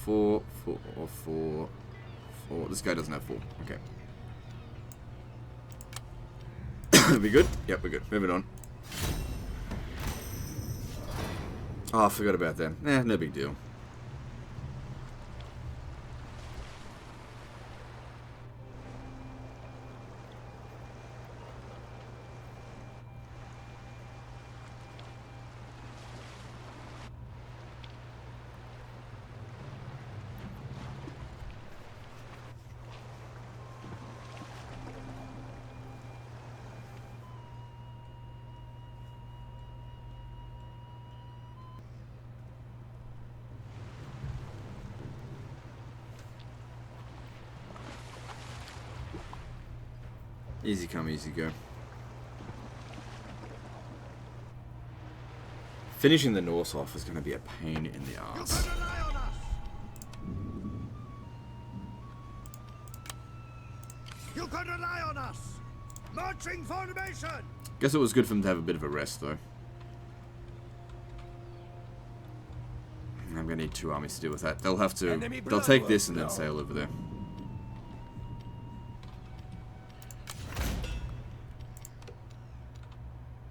Four. This guy doesn't have 4. Okay. We good? Yep, we're good. Moving on. Oh, I forgot about them. No big deal. Easy come, easy go. Finishing the Norse off is going to be a pain in the ass. You can rely on us. Marching formation. Guess it was good for them to have a bit of a rest, though. I'm going to need 2 armies to deal with that. They'll have to. They'll take this and then sail over there.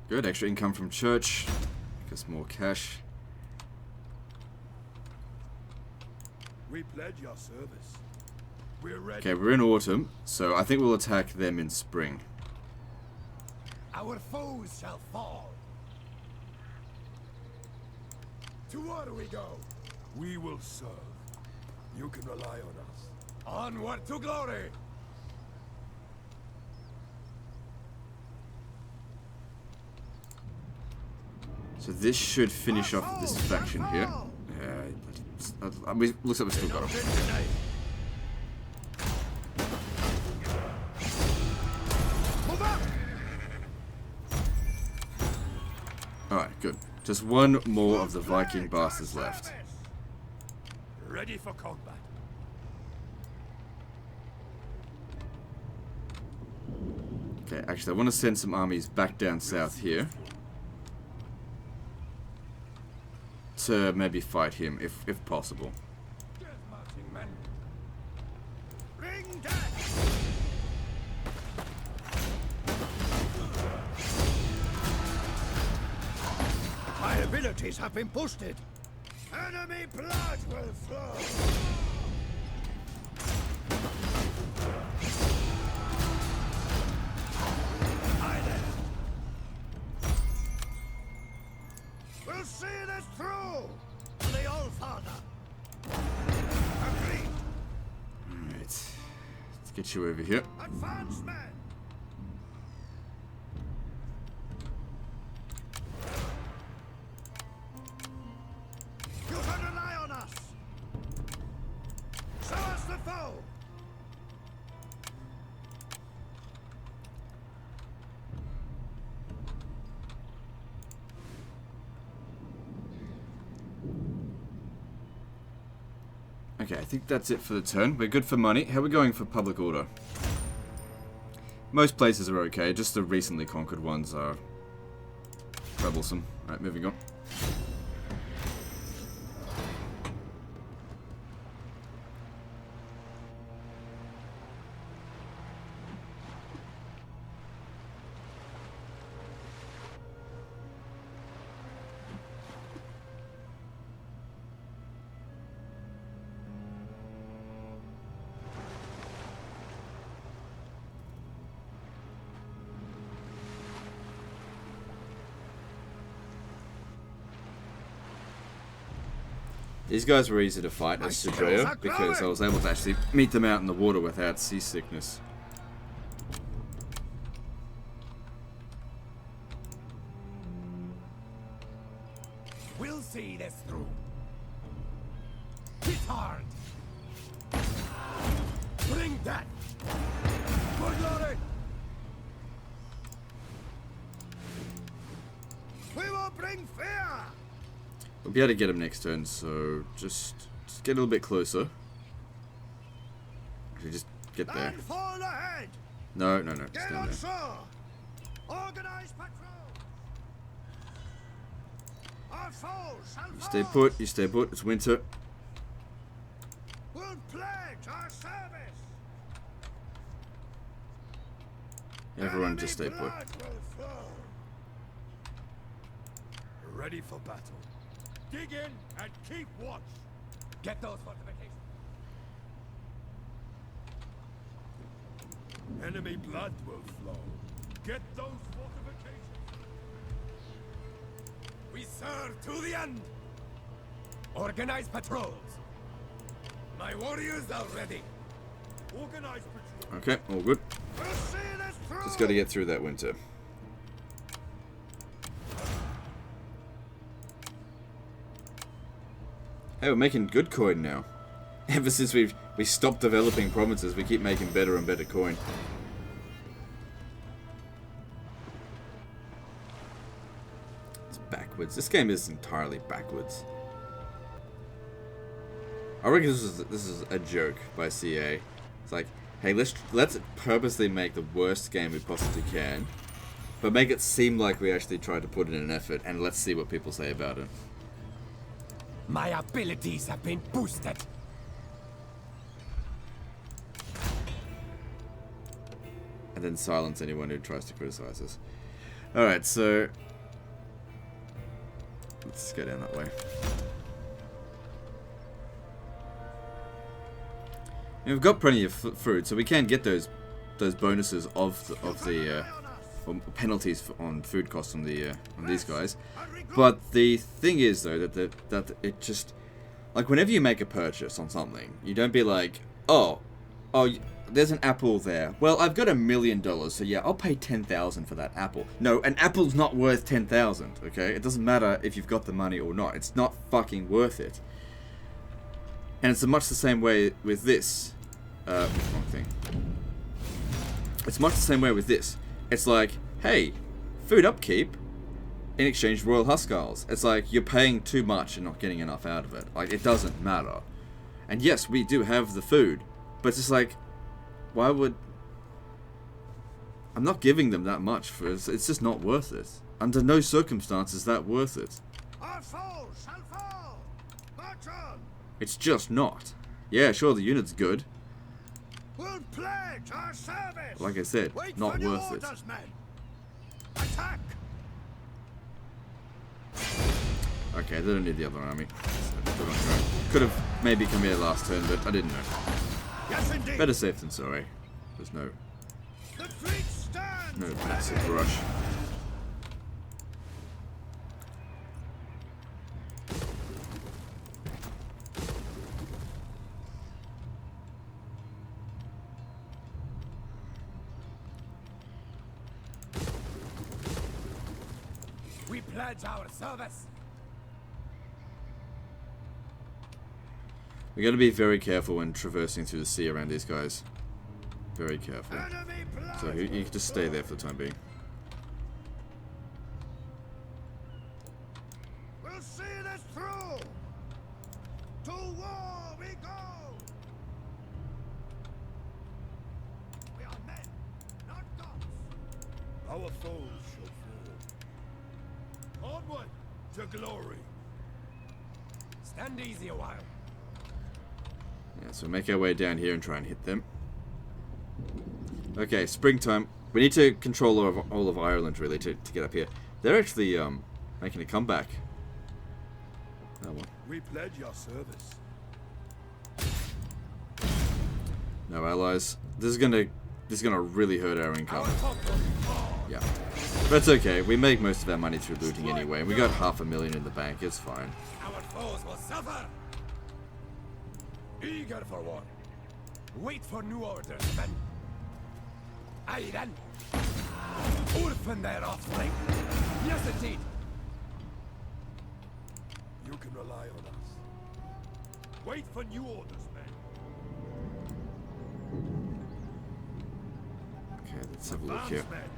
Good, extra income from church. Get us more cash. We pledge your service. We're ready. Okay, we're in autumn, so I think we'll attack them in spring. Our foes shall fall. To war we go. We will serve. You can rely on us. Onward to glory. So this should finish off this faction here. Looks like we still got them. Alright, good. Just one more of the Viking bastards left. Ready for combat. Okay, actually I want to send some armies back down south here. To maybe fight him, if possible. My abilities have been boosted. Enemy blood will flow. We'll see this through! To the All-Father! Agreed! Alright. Let's get you over here. Advance, men! You can rely on us! Show us the foe! Okay, I think that's it for the turn. We're good for money. How are we going for public order? Most places are okay, just the recently conquered ones are troublesome. Alright, moving on. These guys were easy to fight as Sudrea because I was able to actually meet them out in the water without seasickness. We'll see this through. Hit hard. Bring that. For glory. will bring fear. We'll be able to get him next turn, so just get a little bit closer. Actually, just get there. And fall ahead. No, just Get down on there. shore. Organize patrol. Our foes shall You stay fall. put, you stay put. It's winter. We'll pledge our service. Everyone Enemy just stay put. blood will flow. Ready for battle. Dig in and keep watch. Get those fortifications. Enemy blood will flow. Get those fortifications. We serve to the end. Organize patrols. My warriors are ready. Organize patrols. Okay, all good. We'll see this through. Just got to get through that winter. Hey, we're making good coin now. Ever since we stopped developing provinces, we keep making better and better coin. It's backwards. This game is entirely backwards. I reckon this is a joke by CA. It's like, hey, let's purposely make the worst game we possibly can, but make it seem like we actually tried to put in an effort, and let's see what people say about it. My abilities have been boosted. And then silence anyone who tries to criticize us. Alright, so let's go down that way. And we've got plenty of food, so we can get those bonuses of the or penalties on food costs on these guys. But the thing is, though, that it just, like, whenever you make a purchase on something, you don't be like, oh, there's an apple there. Well, I've got $1 million, so yeah, I'll pay 10,000 for that apple. No, an apple's not worth 10,000. Okay, it doesn't matter if you've got the money or not. It's not fucking worth it. And it's much the same way with this. Wrong thing. It's much the same way with this. It's like, hey, food upkeep. In exchange, Royal Huskars. It's like you're paying too much and not getting enough out of it. Like, it doesn't matter. And yes, we do have the food, but it's just like, why would... I'm not giving them that much for it. It's just not worth it. Under no circumstances is that worth it. Our foes shall fall. March on. It's just not. Yeah, sure, the unit's good. We'll pledge our service. Like I said, Wait not for new worth it. orders, men. Attack. Okay, they don't need the other army. Could have maybe come here last turn, but I didn't know. Yes, indeed. Better safe than sorry. There's no The fleet stands. massive rush. We pledge our service. We got to be very careful when traversing through the sea around these guys. Very careful. Enemy blood. So you can just stay there for the time being. We'll see this through. To war we go. We are men, not gods. Our foes shall fall. Onward to glory. Stand easy a while. Yeah, so make our way down here and try and hit them. Okay, springtime. We need to control all of Ireland, really, to get up here. They're actually making a comeback. That one. We pledge your service. No allies. This is gonna really hurt our income. Yeah. But it's okay. We make most of our money through looting anyway. And we got $500,000 in the bank. It's fine. Our foes will suffer. Eager for war. Wait for new orders, men. Aye then. Orphan their offspring. Yes, indeed. You can rely on us. Wait for new orders, men. Okay, let's have a look here. Advance, men.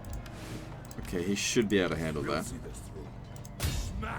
Okay, he should be able to handle We'll that. see this through.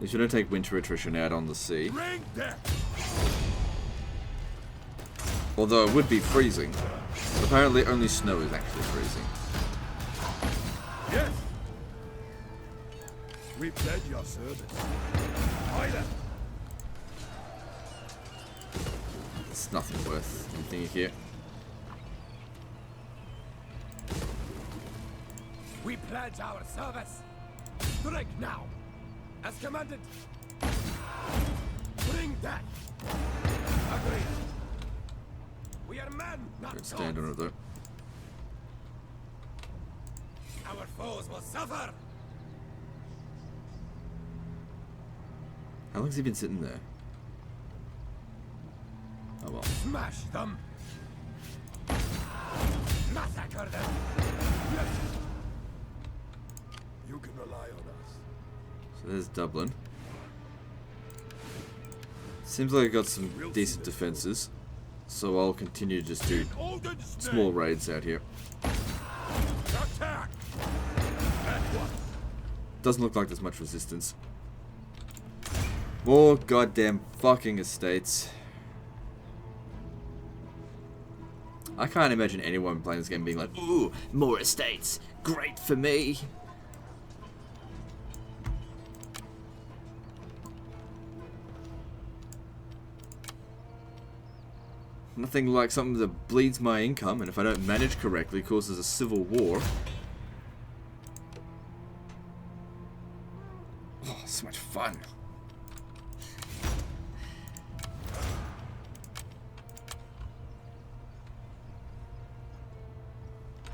They shouldn't take winter attrition out on the sea. Although it would be freezing. Apparently only snow is actually freezing. Yes. We pledge your service. Either. It's nothing worth anything here. We pledge our service. Strike now. As commanded. Bring that. Agreed. We are men, not Don't stand gods. on it though. Our foes will suffer. How long's he been sitting there? Oh well. Smash them. Massacre them. Yes. You can rely on us. So there's Dublin. Seems like I got some decent defenses. So I'll continue to just do small raids out here. Attack. At once. Doesn't look like there's much resistance. More goddamn fucking estates. I can't imagine anyone playing this game being like, ooh, more estates. Great for me. Nothing like something that bleeds my income, and if I don't manage correctly, causes a civil war. Oh, so much fun.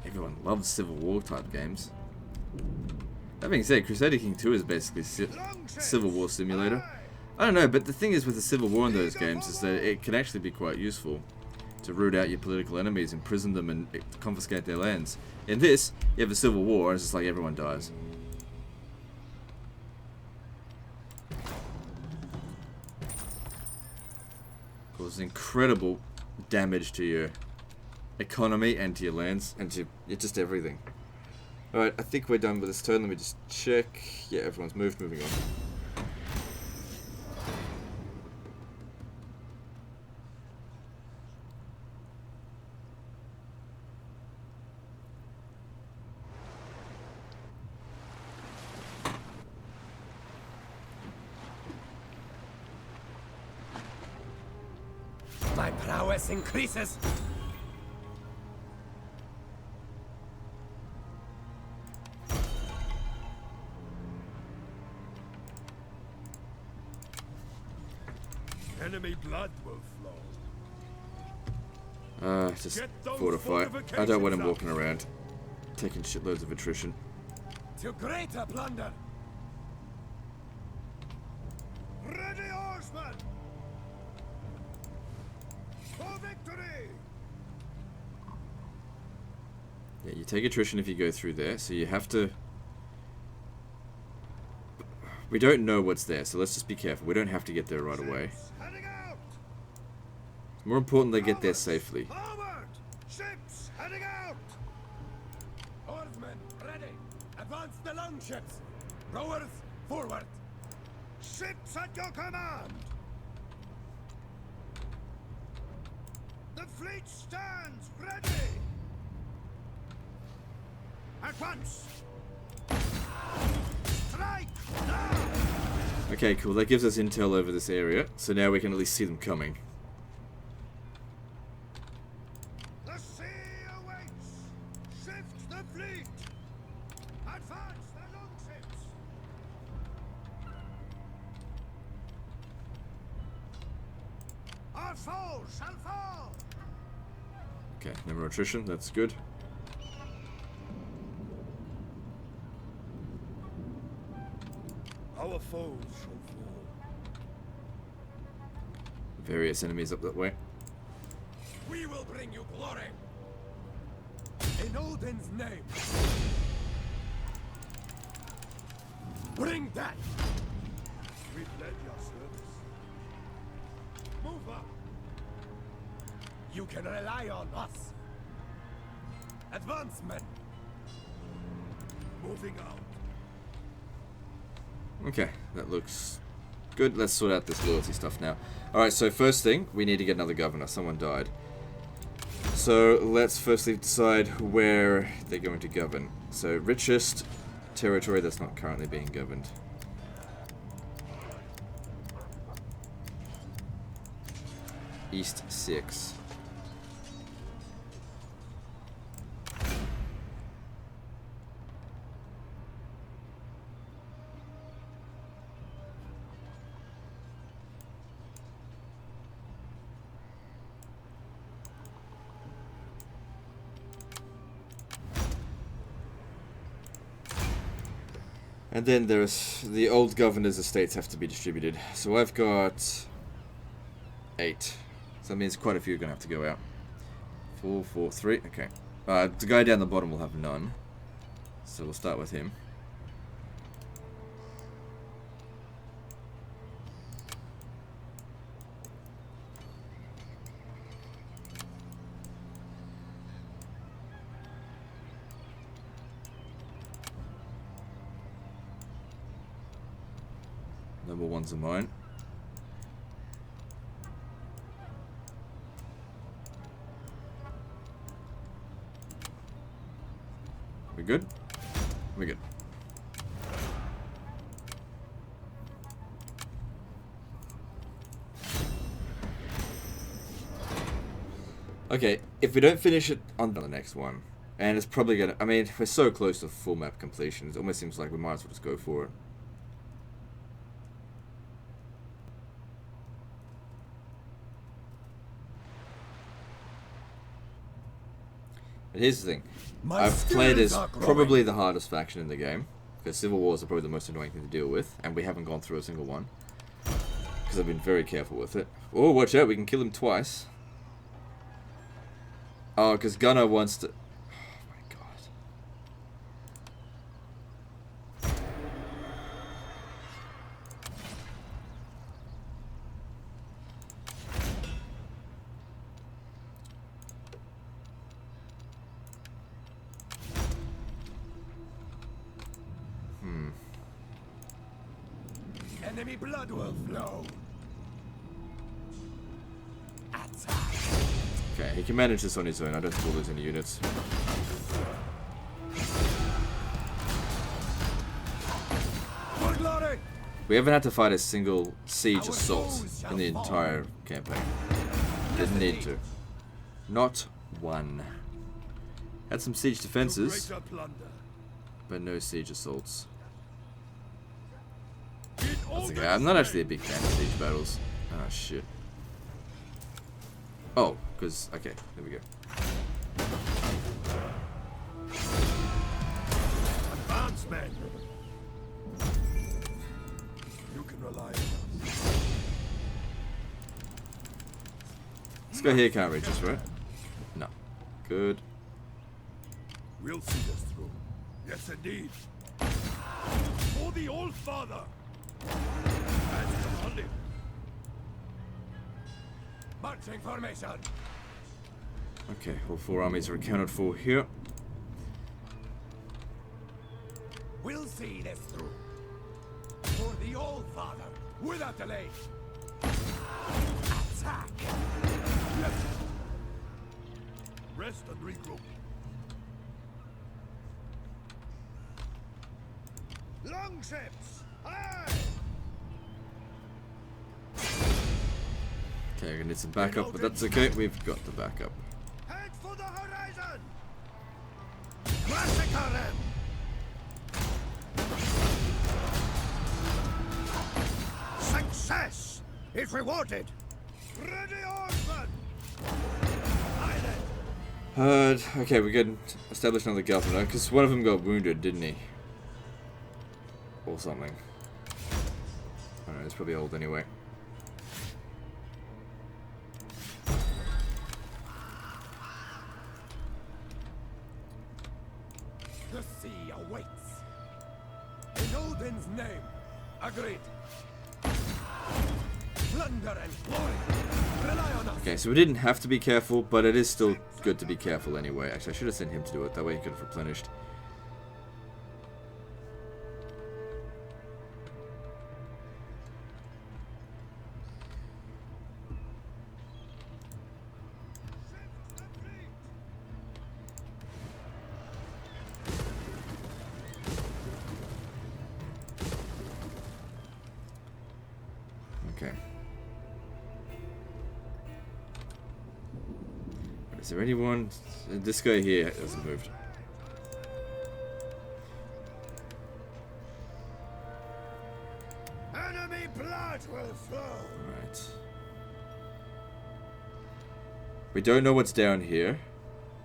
Everyone loves Civil War type games. That being said, Crusader King 2 is basically Civil War simulator. I don't know, but the thing is with the Civil War in those games is that it can actually be quite useful to root out your political enemies, imprison them, and confiscate their lands. In this, you have a civil war, and it's just like everyone dies. Causes incredible damage to your economy and to your lands and to just everything. Alright, I think we're done with this turn. Let me just check. Yeah, everyone's moved. Moving on. My prowess increases. Enemy blood will flow. Just fortify. I don't want him walking around, taking shitloads of attrition. To greater plunder. Ready, horsemen! For victory! Yeah, you take attrition if you go through there, so you have to... We don't know what's there, so let's just be careful. We don't have to get there right away. It's more important they get there safely. Forward! Ships heading out! Oarsmen, ready! Advance the longships! Rowers, forward! Ships at your command! The fleet stands ready! At once! Strike now! Okay, cool. That gives us intel over this area, so now we can at least see them coming. The sea awaits! Shift the fleet! Advance the longships! Our foes shall fall! Okay, no more attrition. That's good. Our foes shall fall. Various enemies up that way. We will bring you glory! In Odin's name! Bring that! We pledge your service. Move up! You can rely on us! Advance, men! Moving out. Okay, that looks good. Let's sort out this loyalty stuff now. Alright, so first thing, we need to get another governor. Someone died. So let's firstly decide where they're going to govern. So richest territory that's not currently being governed. East 6. And then there's the old governor's estates have to be distributed. So I've got 8. So that means quite a few are going to have to go out. 4, 4, 3. Okay. The guy down the bottom will have none. So we'll start with him. Number 1's are mine. We good? We good. Okay, if we don't finish it on the next one, and it's probably gonna, I mean, we're so close to full map completion, it almost seems like we might as well just go for it. But here's the thing, I've played as probably the hardest faction in the game, because Civil Wars are probably the most annoying thing to deal with, and we haven't gone through a single one, because I've been very careful with it. Oh, watch out, we can kill him twice. Oh, because Gunnar wants to... Oh my god. Enemy blood will flow. Okay, he can manage this on his own. I don't think we'll lose any units. We haven't had to fight a single siege assault in the entire campaign. Didn't need to. Not one. Had some siege defenses, but no siege assaults. That's okay. I'm not actually a big fan of siege battles. Oh shit. Oh, because, okay, there we go. Advance, men. You can rely on us. Let's go here, can't reach us, right? No. Good. We'll see this through. Yes, indeed. For the Old Father. As commanded. Marching formation. Okay, all 4 armies are accounted for here. We'll see this through. For the Old Father, without delay. Attack. Yes. Rest and regroup. Longships. Aye. Okay, we're gonna need some backup, but that's okay. We've got the backup. Head for the horizon. Massacre them. Success is rewarded. Ready, horsemen. Aye then. Okay, we can establish another governor, because one of them got wounded, didn't he? Or something. I don't know, it's probably old anyway. The sea awaits. In Odin's name. Agreed. Plunder and glory. Rely on us. Okay, so we didn't have to be careful, but it is still good to be careful anyway. Actually, I should have sent him to do it. That way he could have replenished. Okay. Is there anyone? This guy here hasn't moved. Enemy blood will flow. Right. We don't know what's down here,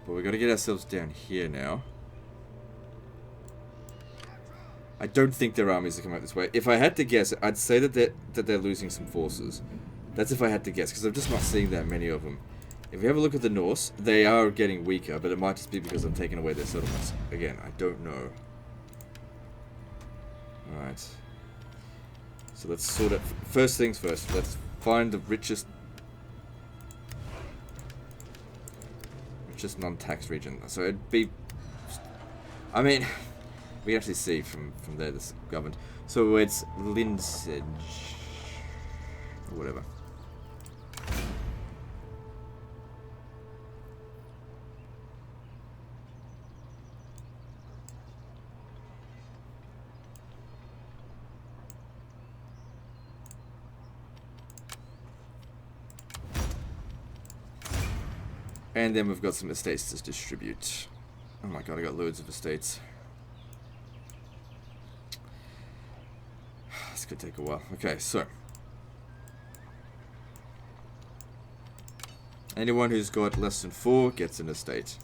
but we got to get ourselves down here now. I don't think their armies are coming out this way. If I had to guess, I'd say that they're losing some forces. That's if I had to guess, because I'm just not seeing that many of them. If we have a look at the Norse, they are getting weaker, but it might just be because I'm taking away their settlements. Again, I don't know. Alright. So let's sort it. First things first, let's find the richest non-taxed region. So it'd be... I mean, we can actually see from there this governed. So it's Lindsage, or whatever. And then we've got some estates to distribute. Oh my god, I got loads of estates. This could take a while. Okay, so. Anyone who's got less than 4 gets an estate.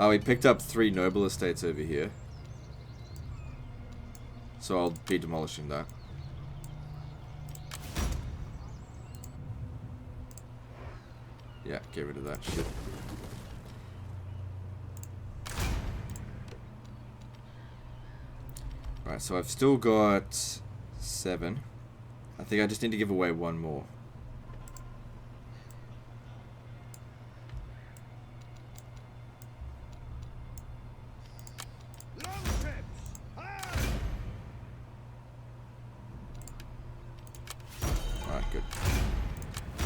We picked up 3 noble estates over here. So I'll be demolishing that. Yeah, get rid of that shit. Right, so I've still got 7. I think I just need to give away 1 more. Good.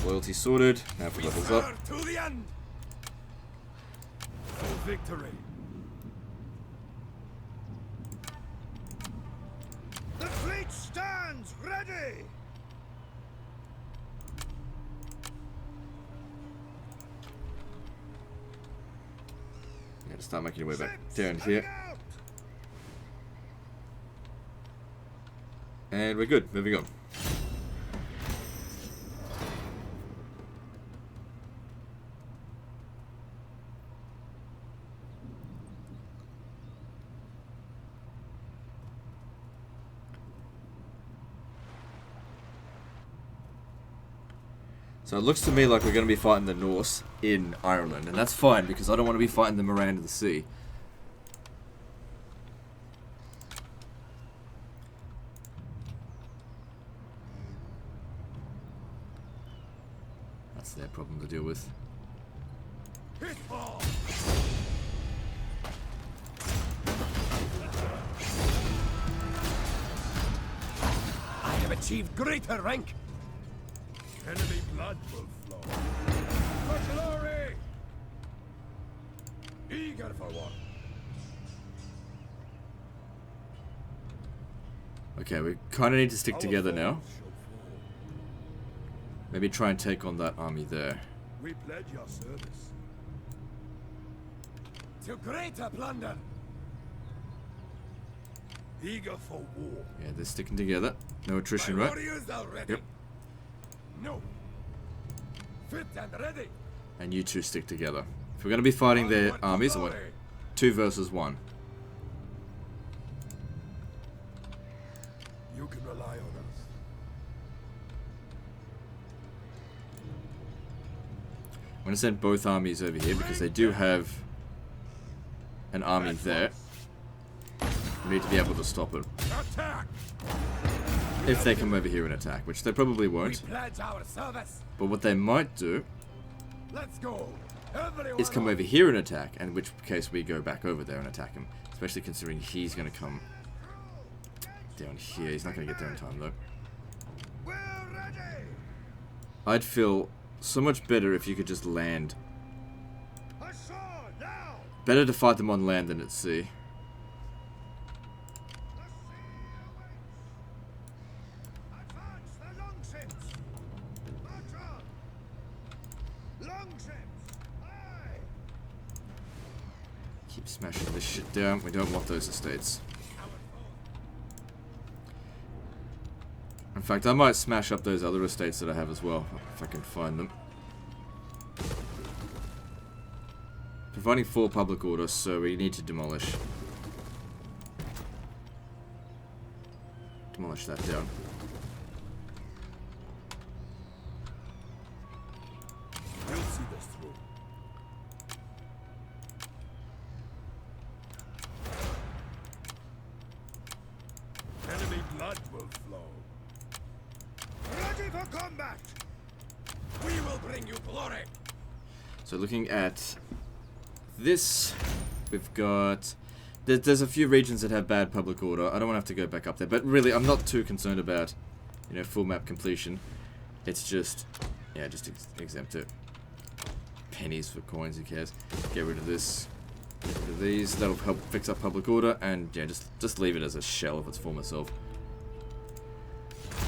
Loyalty sorted. Now for levels up. To the end. For victory. The fleet stands ready. Yeah, to start making your way back down here. And we're good. Moving on. So it looks to me like we're going to be fighting the Norse in Ireland, and that's fine because I don't want to be fighting the Moran of the Sea. That's their problem to deal with. I have achieved greater rank. Enemy blood will flow. For glory! Eager for war. Okay, we kind of need to stick together now. Maybe try and take on that army there. We pledge your service. To greater plunder. Eager for war. Yeah, they're sticking together. No attrition, right? Warriors are ready. Yep. No. Fit and ready. And you two stick together. If we're going to be fighting their armies, I want 2 versus 1. You can rely on us. I'm going to send both armies over here because they do have an army there. We need to be able to stop it. Attack! If they come over here and attack, which they probably won't. We pledge our service. But what they might do... Let's go. is come over here and attack, in which case we go back over there and attack him. Especially considering he's going to come down here. He's not going to get there in time, though. I'd feel so much better if you could just land. Better to fight them on land than at sea. Keep smashing this shit down. We don't want those estates. In fact, I might smash up those other estates that I have as well, if I can find them. Providing 4 public order, so we need to demolish. Demolish that down. We'll see this through. Enemy blood will flow. Ready for combat! We will bring you glory! So looking at this, we've got... There's a few regions that have bad public order. I don't want to have to go back up there, but really I'm not too concerned about, you know, full map completion. It's just, yeah, just exempt it. Pennies for coins, who cares? Get rid of this. Get rid of these. That'll help fix up public order, and yeah, just leave it as a shell of its former self.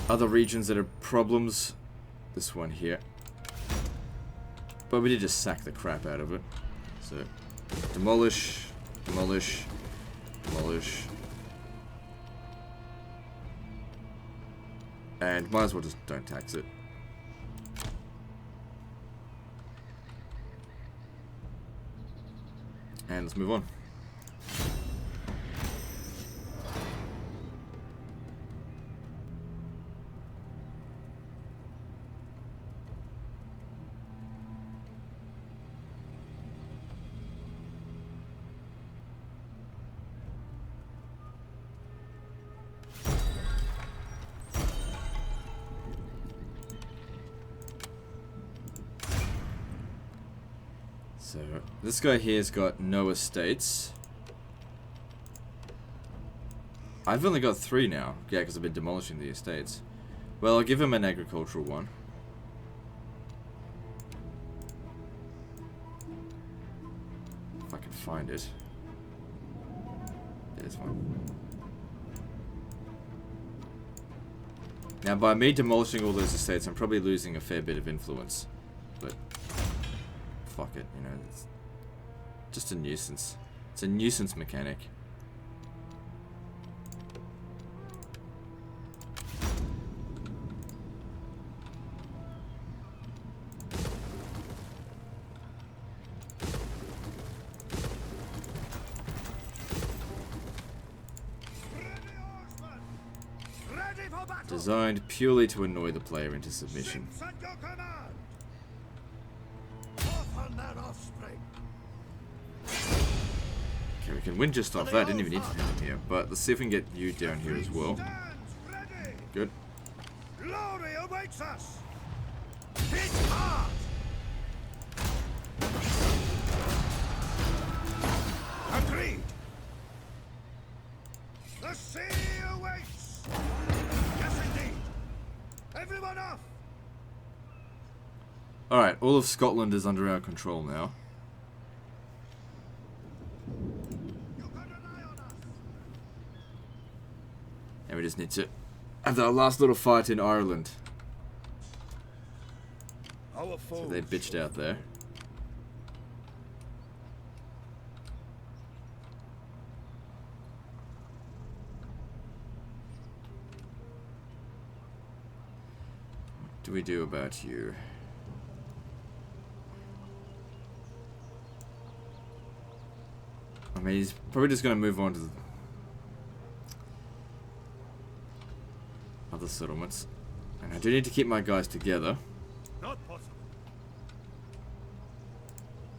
Other regions that are problems, this one here. But we did just sack the crap out of it. So, demolish, demolish, demolish. And might as well just don't tax it. And let's move on. So, this guy here's got no estates. I've only got 3 now. Yeah, because I've been demolishing the estates. Well, I'll give him an agricultural one. If I can find it. There's one. Now, by me demolishing all those estates, I'm probably losing a fair bit of influence. But... fuck it, you know, it's just a nuisance. It's a nuisance mechanic. Designed purely to annoy the player into submission. Okay, we can win just off that. Didn't even need to have him here. But let's see if we can get you down here as well. Good. Glory awaits us. Hit hard. Agreed. The sea awaits. Yes, indeed. Everyone off. Alright, all of Scotland is under our control now. And we just need to have our last little fight in Ireland. So they bitched out there. What do we do about you? I mean, he's probably just going to move on to the other settlements. And I do need to keep my guys together. Not possible.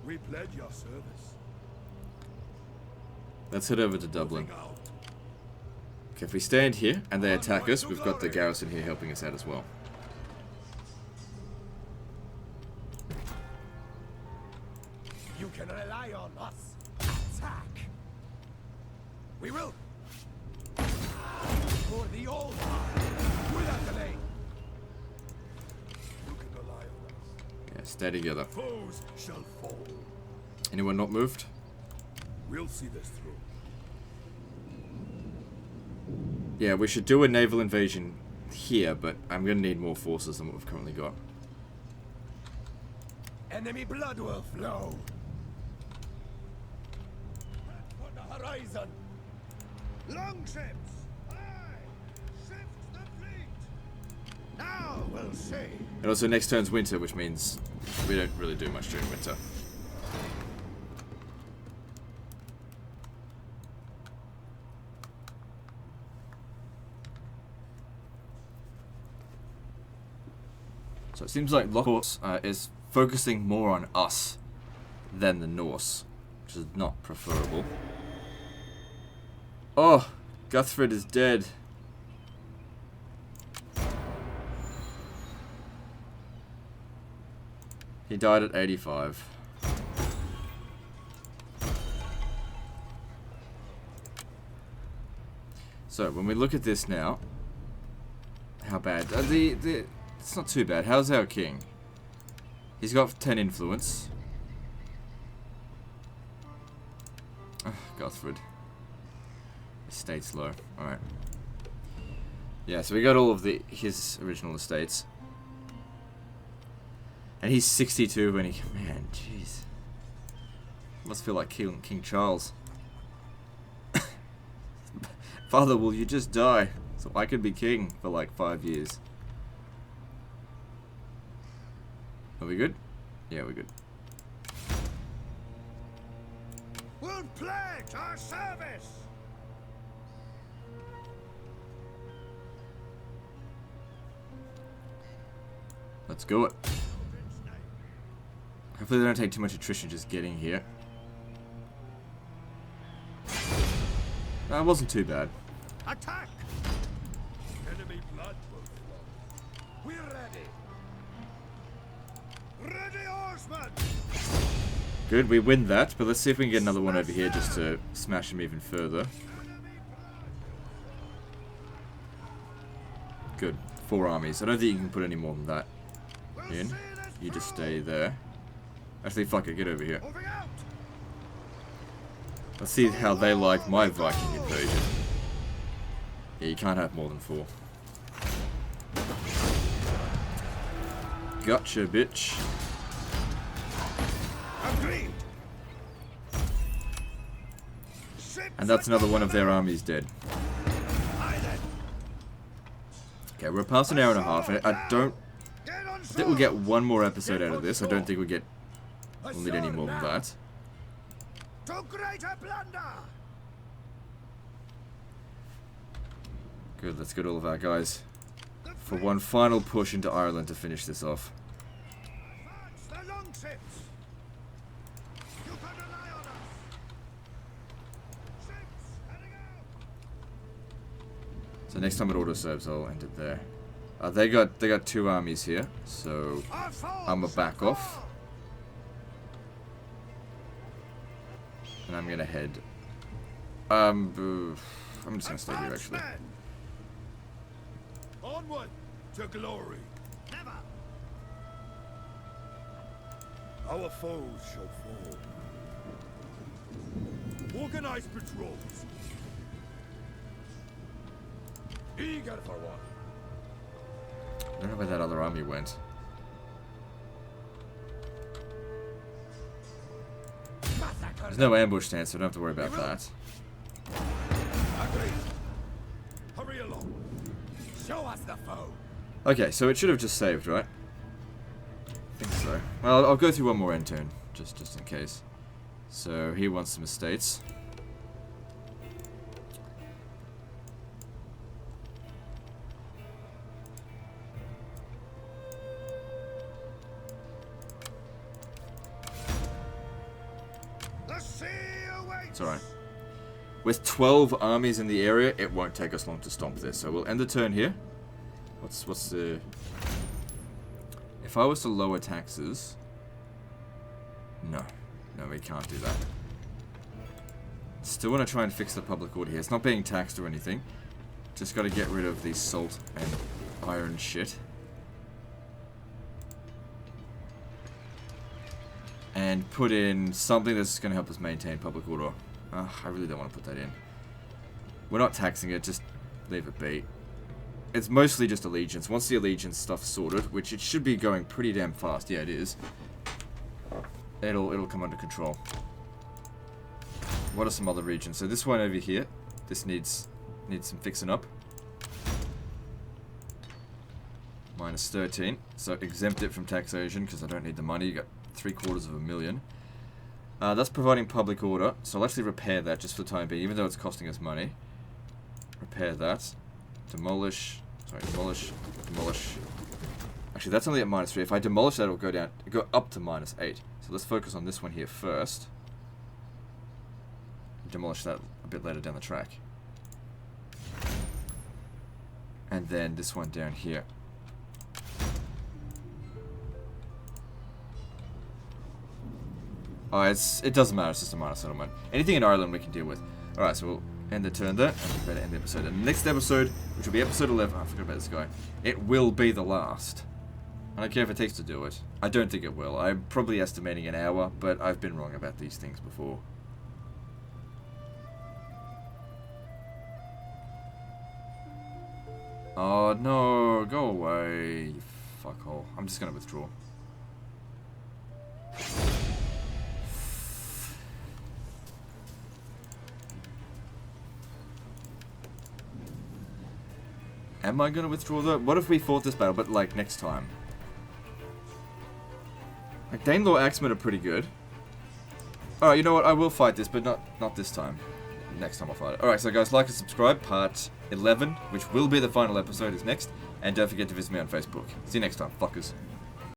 We pledge your service. Let's head over to Dublin. Okay, if we stand here and they attack us, we've got the garrison here helping us out as well. the old time, without delay. You can rely on us. Yeah, stay together. Foes shall fall. Anyone not moved? We'll see this through. Yeah, we should do a naval invasion here, but I'm gonna need more forces than what we've currently got. Enemy blood will flow. For the horizon. Longships, aye! Shift the fleet. Now we'll see. And also next turn's winter, which means we don't really do much during winter. So it seems like Lockport is focusing more on us than the Norse, which is not preferable. Oh, Guthford is dead. He died at 85. So when we look at this now, how bad? It's not too bad. How's our king? He's got 10 influence. Guthford. Estate's low. Alright. Yeah, so we got all of his original estates. And he's 62 when he... Man, jeez. Must feel like King Charles. Father, will you just die? So I could be king for like 5 years. Are we good? Yeah, we're good. We'll pledge our service. Let's go it. Hopefully they don't take too much attrition just getting here. That wasn't too bad. Attack! Enemy blood will flow. We're ready. Ready, horsemen! Good, we win that, but let's see if we can get another one over here just to smash him even further. Good. 4 armies. I don't think you can put any more than that in. You just stay there. Actually, fuck it, get over here. Let's see how they like my Viking invasion. Yeah, you can't have more than 4. Gotcha, bitch. Agreed. And that's another one of their armies dead. Okay, we're past an hour and a half. I think we'll get one more episode out of this. I don't think we'll need any more than that. To greater plunder. Good, let's get all of our guys for one final push into Ireland to finish this off. Advance the longships. You can rely on us. Ships heading out. So next time it auto serves, I'll end it there. They got 2 armies here, so I'm gonna back off, and I'm gonna head. I'm just gonna stay here actually. Onward to glory. Never. Our foes shall fall. Organize patrols. Eager for one. I don't know where that other army went. There's no ambush stance, so I don't have to worry about that. Agreed. Hurry along. Show us the foe. Okay, so it should have just saved, right? I think so. Well, I'll go through one more end turn, just in case. So he wants some estates. It's alright. With 12 armies in the area, it won't take us long to stomp this. So we'll end the turn here. What's the... If I was to lower taxes... No, we can't do that. Still want to try and fix the public order here. It's not being taxed or anything. Just gotta get rid of the salt and iron shit. And put in something that's gonna help us maintain public order. I really don't want to put that in. We're not taxing it, just leave it be. It's mostly just allegiance. Once the allegiance stuff's sorted, which it should be going pretty damn fast. Yeah, it is. It'll come under control. What are some other regions? So this one over here, this needs some fixing up. Minus 13. So exempt it from taxation because I don't need the money. You got $750,000. That's providing public order, so I'll actually repair that just for the time being, even though it's costing us money. Repair that. Demolish. Sorry, demolish. Demolish. Actually, that's only at -3. If I demolish that, it'll go up to -8. So let's focus on this one here first. Demolish that a bit later down the track. And then this one down here. Oh, it doesn't matter, it's just a minor settlement. Anything in Ireland we can deal with. Alright, so we'll end the turn there, and we better end the episode. And the next episode, which will be episode 11, I forgot about this guy. It will be the last. I don't care if it takes to do it. I don't think it will. I'm probably estimating an hour, but I've been wrong about these things before. Oh no, go away, you fuckhole. I'm just gonna withdraw. Am I gonna withdraw though? What if we fought this battle, but like next time? Like Danelaw Axemen are pretty good. Alright, you know what? I will fight this, but not this time. Next time I'll fight it. Alright, so guys, like and subscribe. Part 11, which will be the final episode, is next. And don't forget to visit me on Facebook. See you next time, fuckers.